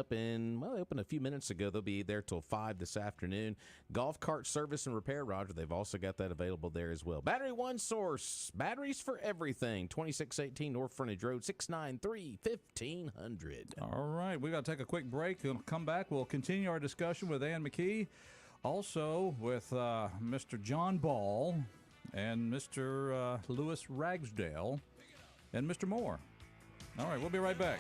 they opened a few minutes ago. They'll be there till 5 this afternoon. Golf cart service and repair, Roger. They've also got that available there as well. Battery One Source. Batteries for everything. 2618 North Frontage Road, 693-1500. All right, we got to take a quick break. We'll come back. We'll continue our discussion with Ann McKee. Also with Mr. John Ball and Mr. Lewis Ragsdale and Mr. Moore. All right, we'll be right back.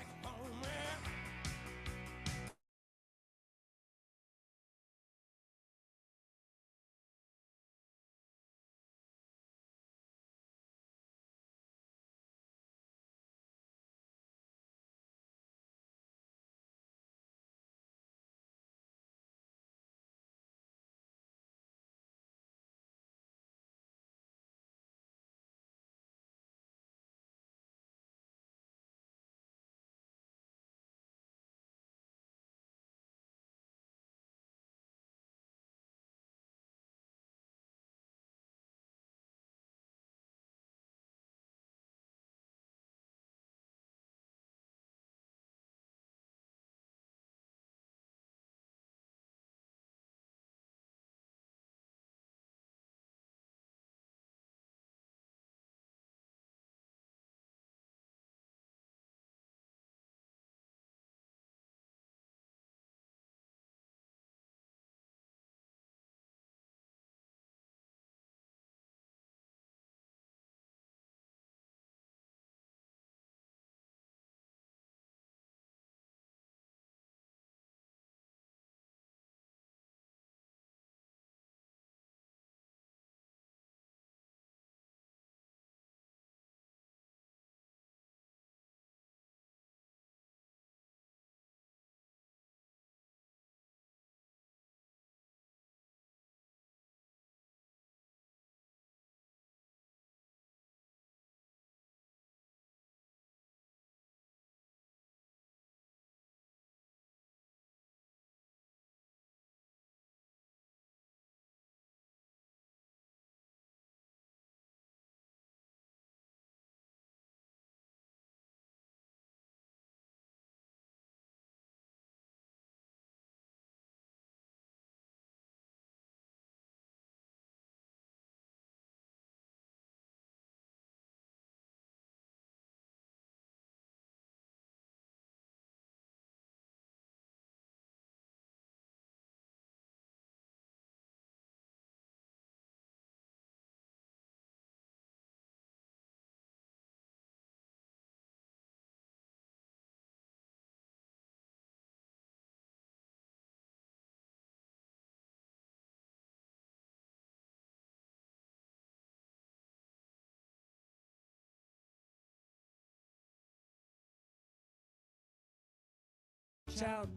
shout.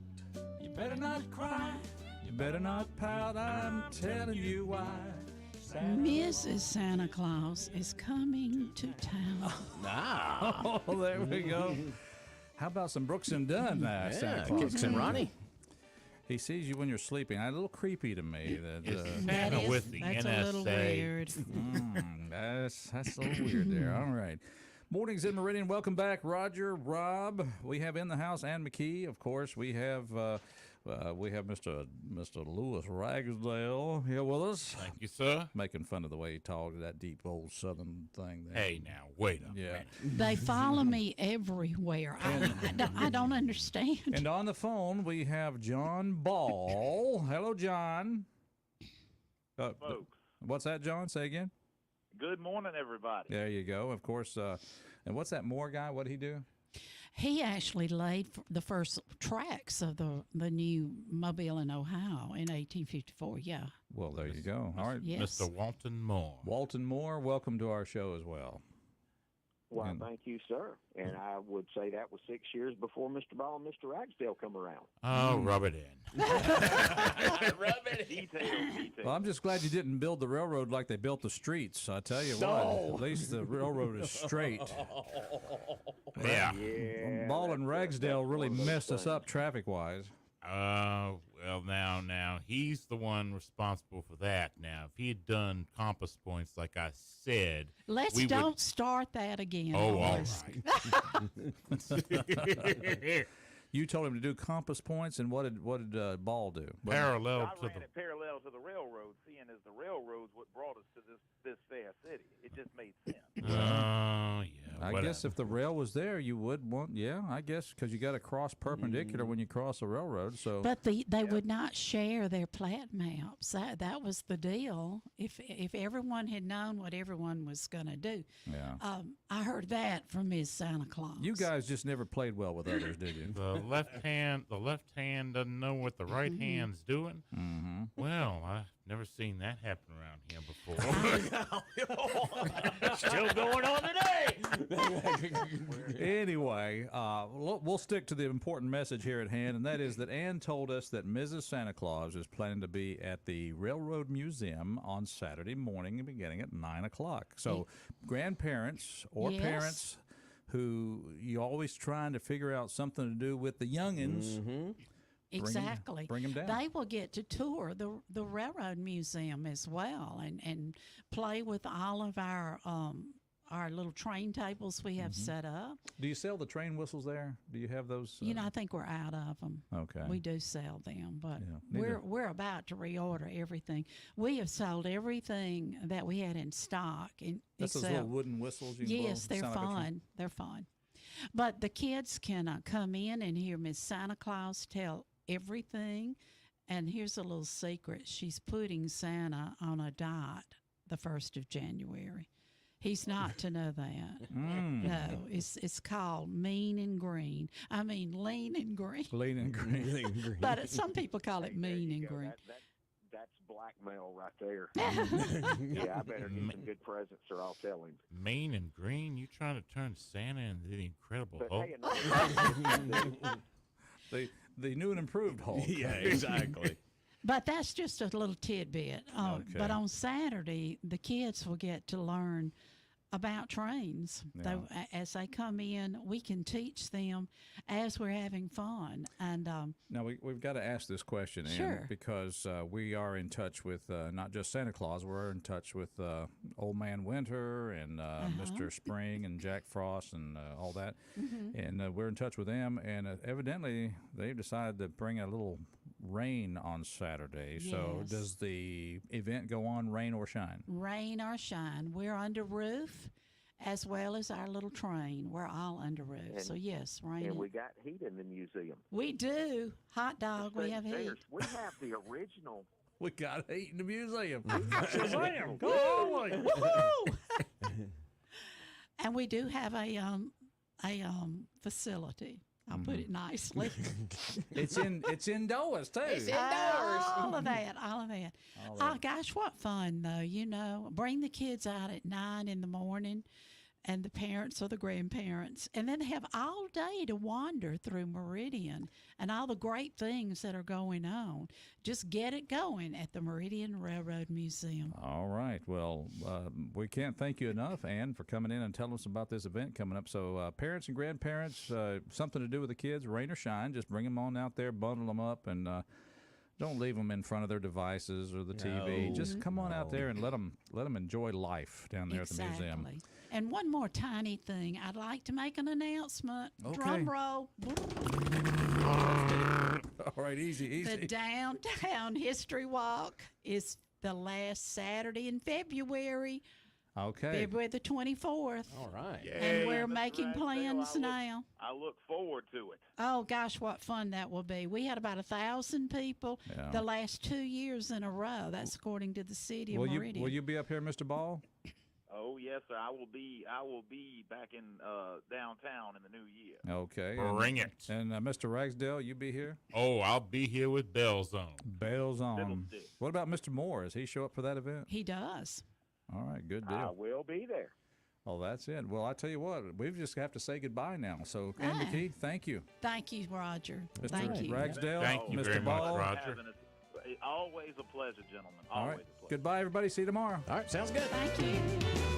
You better not cry. You better not pout. I'm telling you why. Mrs. Santa Claus is coming to town. Ah. Oh, there we go. How about some Brooks and Dunn? Santa Yeah, Claus. Kicks and Ronnie. He sees you when you're sleeping. A little creepy to me. It's That Santa is- with the that's NSA. a little weird. That's a little weird there. All right. Mornings in Meridian. Welcome back, Roger, Rob. We have in the house Ann McKee. Of course, we have Mr. Lewis Ragsdale here with us, Thank you, sir. making fun of the way he talked, that deep old Southern thing there. Hey, now, wait a Yeah. minute. They follow me everywhere. I don't understand. And on the phone, we have John Ball. Hello, John. Folks, What's that, John? Say again. good morning, everybody. There you go. Of course. And what's that Moore guy? What did he do? He actually laid the first tracks of the new Mobile in Ohio in 1854. Yeah. Well, there you go. All right. Yes. Mr. Walton Moore. Walton Moore, welcome to our show as well. Well, And- thank you, sir. And I would say that was 6 years before Mr. Ball and Mr. Ragsdale come around. Oh, rub it in. Details. Well, I'm just glad you didn't build the railroad like they built the streets. I tell you what, at least the railroad is straight. Yeah. Yeah. Ball and that's Ragsdale really one of those messed us things. up traffic-wise. Well, now, he's the one responsible for that. Now, if he had done compass points like I said, Let's we would- don't start that again. Oh, all Lois. right. You told him to do compass points, and what did Ball do? Parallel I to ran it parallel to the railroad, seeing as the railroad's what brought us to this fair city. It just made sense. Oh, yeah. I whatever. guess if the rail was there, you would want, yeah, I guess, because you got to cross perpendicular when you cross a railroad. So But they would not share their plat maps. That was the deal. If everyone had known what everyone was going to do, yeah, I heard that from Miss Santa Claus. you guys just never played well with others, did you? The left hand doesn't know what the right hand's doing. Mm-hmm. Well, I've never seen that happen around here before. Still going on today. Anyway, we'll stick to the important message here at hand, and that is that Ann told us that Mrs. Santa Claus is planning to be at the Railroad Museum on Saturday morning, beginning at 9 o'clock. So, grandparents or Yes. parents who you always trying to figure out something to do with the youngins, Exactly. bring 'em down. They will get to tour the Railroad Museum as well and play with all of our little train tables we have set up. Do you sell the train whistles there? Do you have those? I think we're out of them. Okay. We do sell them, but Yeah, need we're about to reorder everything. We have sold everything that we had in stock. That's those little wooden whistles you can blow? Yes, they're Sound like a train. fun. They're fun. But the kids can come in and hear Miss Santa Claus tell everything. And here's a little secret. She's putting Santa on a diet the 1st of January. He's not to know that. No, it's called Mean and Green. I mean, Lean and Green. Lean and green. But some people call it There Mean you and go. Green. That's blackmail right there. Yeah, I better get some good presents or I'll tell him. Mean and green, you trying to turn Santa into the Incredible But Hulk? hey, The new and improved Hulk. Yeah, exactly. But that's just a little tidbit. Okay. But on Saturday, the kids will get to learn about trains. Yeah. As they come in, we can teach them as we're having fun. And Now, we've got to ask this question, Ann, Sure. because we are in touch with not just Santa Claus, we're in touch with Old Man Winter and Mr. Spring and Jack Frost and all that. And we're in touch with them, and evidently they've decided to bring a little rain on Saturday. So Yes. does the event go on rain or shine? rain or shine, we're under roof as well as our little train. We're all under roof. So, yes, rain. and and- we got heat in the museum. we do. Hot dog, we have heat. There's- We have the original. We got heat in the museum. Shazam! Go on. Woohoo! And we do have a facility. I'll put it nicely. It's indoors too. All of that. Oh, gosh, what fun, though, Bring the kids out at 9 in the morning and the parents or the grandparents. And then they have all day to wander through Meridian and all the great things that are going on. Just get it going at the Meridian Railroad Museum. All right. Well, we can't thank you enough, Ann, for coming in and telling us about this event coming up. So parents and grandparents, something to do with the kids, rain or shine, just bring them on out there, bundle them up, and don't leave them in front of their devices or the TV. Just come on out there and let them enjoy life down there at the museum. And one more tiny thing. I'd like to make an announcement. Okay. Drum roll. All right, easy. The Downtown History Walk is the last Saturday in February. Okay. February the 24th. All right. And we're Mr. making Ragsdale, plans now. I look forward to it. Oh, gosh, what fun that will be. We had about 1,000 people the last 2 years in a row. That's according to the city of Meridian. Will you be up here, Mr. Ball? Oh yes, sir. I will be back in downtown in the new year. Okay. Bring it. And Mr. Ragsdale, you be here? Oh, I'll be here with bells on. Bells on. Fiddlestick. What about Mr. Moore? Does he show up for that event? He does. All right, good I deal. will be there. Well, that's it. Well, I tell you what, we just have to say goodbye now. So, Ann McKee, thank you. Thank you, Roger. Mr. Thank you. Ragsdale, Thank you Mr. very much, Ball. Roger. Always a pleasure, gentlemen. All Always right. a pleasure. Goodbye, everybody. See you tomorrow. All right, sounds good. Thank you.